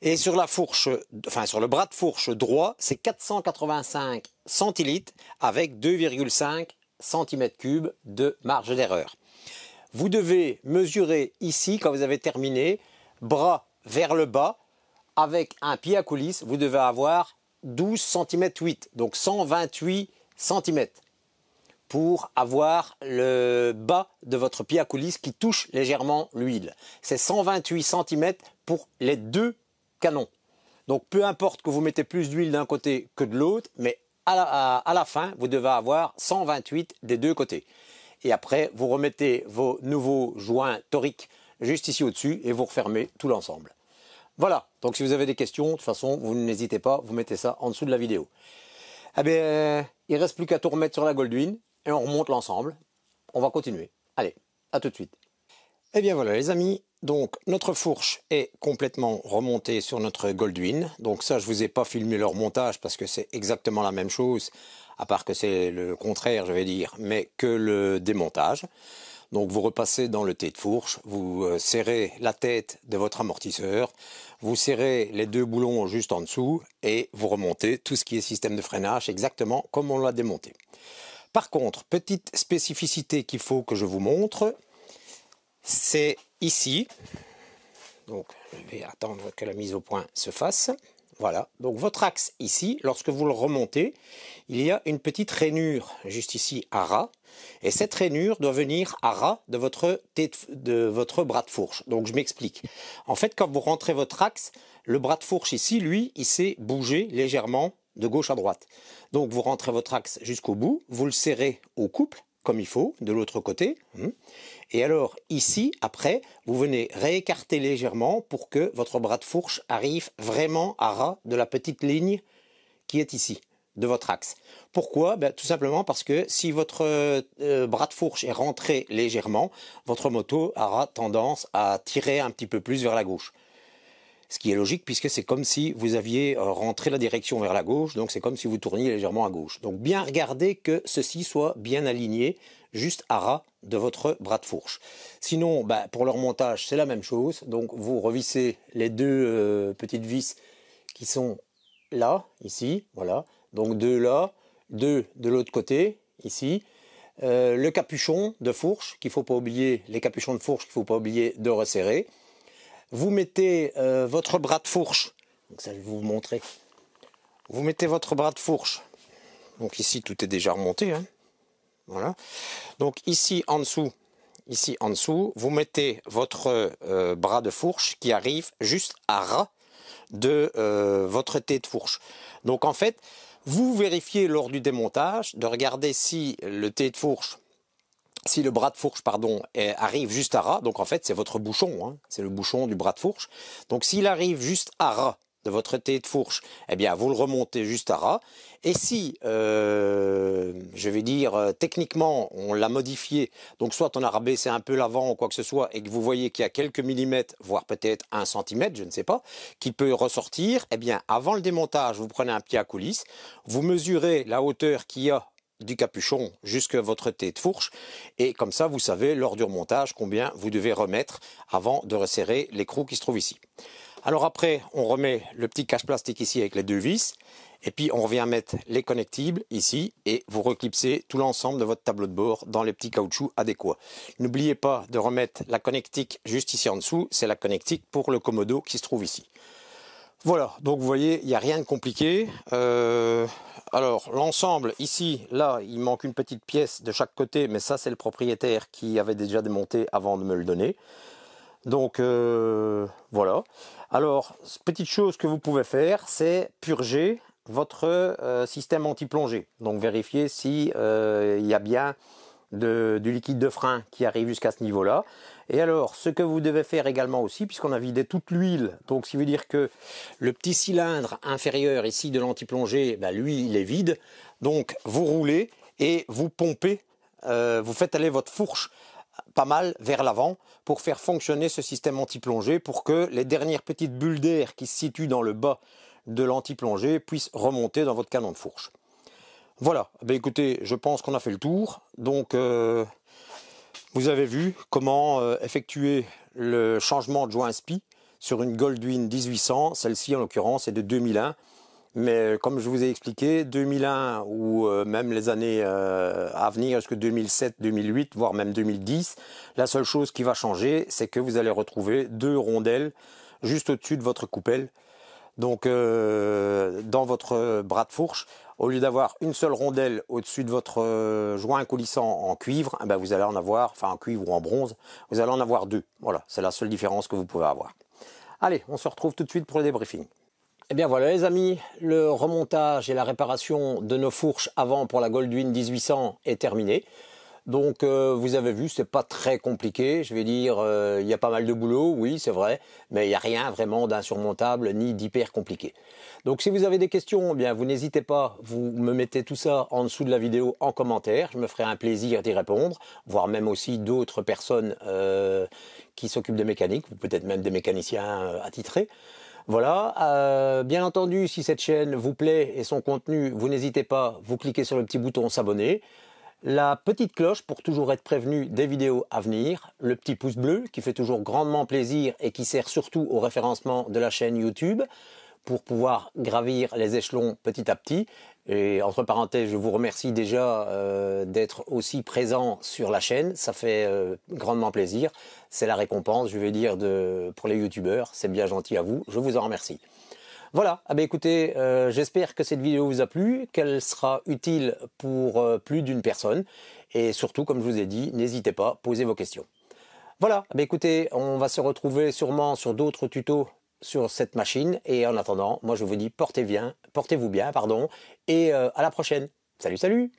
Et sur la fourche, enfin sur le bras de fourche droit, c'est 485 centilitres, avec 2,5 cm3 de marge d'erreur. Vous devez mesurer ici, quand vous avez terminé, bras vers le bas, avec un pied à coulisse, vous devez avoir 12 cm 8, donc 128 cm, pour avoir le bas de votre pied à coulisse qui touche légèrement l'huile. C'est 128 cm pour les deux canons. Donc peu importe que vous mettez plus d'huile d'un côté que de l'autre, mais à la fin, vous devez avoir 128 des deux côtés. Et après, vous remettez vos nouveaux joints toriques juste ici au-dessus et vous refermez tout l'ensemble. Voilà, donc si vous avez des questions, de toute façon, vous n'hésitez pas, vous mettez ça en dessous de la vidéo. Eh bien, il ne reste plus qu'à tout remettre sur la Goldwing et on remonte l'ensemble. On va continuer. Allez, à tout de suite. Eh bien voilà les amis, donc notre fourche est complètement remontée sur notre Goldwing. Donc ça, je ne vous ai pas filmé leur montage parce que c'est exactement la même chose, à part que c'est le contraire, je vais dire, mais que le démontage. Donc vous repassez dans le T de fourche, vous serrez la tête de votre amortisseur, vous serrez les deux boulons juste en dessous et vous remontez tout ce qui est système de freinage exactement comme on l'a démonté. Par contre, petite spécificité qu'il faut que je vous montre, c'est ici. Donc je vais attendre que la mise au point se fasse. Voilà, donc votre axe ici, lorsque vous le remontez, il y a une petite rainure juste ici à ras. Et cette rainure doit venir à ras de votre bras de fourche. Donc je m'explique. En fait, quand vous rentrez votre axe, le bras de fourche ici, lui, il s'est bougé légèrement de gauche à droite. Donc vous rentrez votre axe jusqu'au bout, vous le serrez au couple, comme il faut, de l'autre côté. Et alors ici, après, vous venez réécarter légèrement pour que votre bras de fourche arrive vraiment à ras de la petite ligne qui est ici, de votre axe. Pourquoi? Tout simplement parce que si votre bras de fourche est rentré légèrement, votre moto aura tendance à tirer un petit peu plus vers la gauche. Ce qui est logique puisque c'est comme si vous aviez rentré la direction vers la gauche, donc c'est comme si vous tourniez légèrement à gauche. Donc bien regarder que ceci soit bien aligné, juste à ras de votre bras de fourche. Sinon, pour le remontage, c'est la même chose. Donc vous revissez les deux petites vis qui sont là, ici, voilà. Donc deux là, deux de l'autre côté, ici. Le capuchon de fourche, qu'il ne faut pas oublier, les capuchons de fourche qu'il ne faut pas oublier de resserrer. Vous mettez votre bras de fourche, donc ça je vais vous montrer. Vous mettez votre bras de fourche, donc ici tout est déjà remonté, hein. Voilà. Donc ici en dessous, vous mettez votre bras de fourche qui arrive juste à ras de votre T de fourche. Donc en fait, vous vérifiez lors du démontage de regarder si le T de fourche, si le bras de fourche, pardon, arrive juste à ras. Donc en fait, c'est votre bouchon, hein, c'est le bouchon du bras de fourche. Donc s'il arrive juste à ras de votre T de fourche, eh bien vous le remontez juste à ras. Et si, je vais dire, techniquement, on l'a modifié, donc soit on a rabaissé un peu l'avant ou quoi que ce soit, et que vous voyez qu'il y a quelques millimètres, voire peut-être 1 centimètre, je ne sais pas, qui peut ressortir, eh bien avant le démontage, vous prenez un pied à coulisse, vous mesurez la hauteur qu'il y a du capuchon jusqu'à votre T de fourche, et comme ça vous savez lors du remontage combien vous devez remettre avant de resserrer l'écrou qui se trouve ici. Alors après on remet le petit cache plastique ici avec les deux vis, et puis on revient mettre les connectibles ici et vous reclipsez tout l'ensemble de votre tableau de bord dans les petits caoutchoucs adéquats. N'oubliez pas de remettre la connectique juste ici en dessous, c'est la connectique pour le commodo qui se trouve ici. Voilà, donc vous voyez, il n'y a rien de compliqué. Alors l'ensemble ici, là, il manque une petite pièce de chaque côté, mais ça c'est le propriétaire qui avait déjà démonté avant de me le donner. Donc voilà. Alors, petite chose que vous pouvez faire, c'est purger votre système anti-plongée. Donc vérifiez si il y a bien du liquide de frein qui arrive jusqu'à ce niveau-là. Et alors, ce que vous devez faire également aussi, puisqu'on a vidé toute l'huile, donc ce qui veut dire que le petit cylindre inférieur ici de l'anti-plongée, lui, il est vide. Donc, vous roulez et vous pompez, vous faites aller votre fourche pas mal vers l'avant pour faire fonctionner ce système anti-plongée pour que les dernières petites bulles d'air qui se situent dans le bas de l'anti-plongée puissent remonter dans votre canon de fourche. Voilà, écoutez, je pense qu'on a fait le tour. Donc, vous avez vu comment effectuer le changement de joint SPI sur une Goldwyn 1800. Celle-ci, en l'occurrence, est de 2001. Mais comme je vous ai expliqué, 2001 ou même les années à venir, jusqu'à 2007, 2008, voire même 2010, la seule chose qui va changer, c'est que vous allez retrouver deux rondelles juste au-dessus de votre coupelle. Donc dans votre bras de fourche, au lieu d'avoir une seule rondelle au-dessus de votre joint coulissant en cuivre, vous allez en avoir, enfin en cuivre ou en bronze, vous allez en avoir deux. Voilà, c'est la seule différence que vous pouvez avoir. Allez, on se retrouve tout de suite pour le débriefing. Eh bien voilà les amis, le remontage et la réparation de nos fourches avant pour la Goldwyn 1800 est terminé. Donc vous avez vu, c'est pas très compliqué, je vais dire, il y a pas mal de boulot, oui c'est vrai, mais il n'y a rien vraiment d'insurmontable ni d'hyper compliqué. Donc si vous avez des questions, eh bien vous n'hésitez pas, vous me mettez tout ça en dessous de la vidéo en commentaire, je me ferai un plaisir d'y répondre, voire même aussi d'autres personnes qui s'occupent de mécanique, ou peut-être même des mécaniciens attitrés. Voilà, bien entendu, si cette chaîne vous plaît et son contenu, vous n'hésitez pas, vous cliquez sur le petit bouton s'abonner, la petite cloche pour toujours être prévenu des vidéos à venir, le petit pouce bleu qui fait toujours grandement plaisir et qui sert surtout au référencement de la chaîne YouTube pour pouvoir gravir les échelons petit à petit. Et entre parenthèses, je vous remercie déjà d'être aussi présent sur la chaîne, ça fait grandement plaisir. C'est la récompense, je vais dire, pour les youtubeurs, c'est bien gentil à vous, je vous en remercie. Voilà, écoutez, j'espère que cette vidéo vous a plu, qu'elle sera utile pour plus d'une personne. Et surtout, comme je vous ai dit, n'hésitez pas, posez vos questions. Voilà, écoutez, on va se retrouver sûrement sur d'autres tutos sur cette machine. Et en attendant, moi je vous dis portez-vous bien, et à la prochaine. Salut, salut!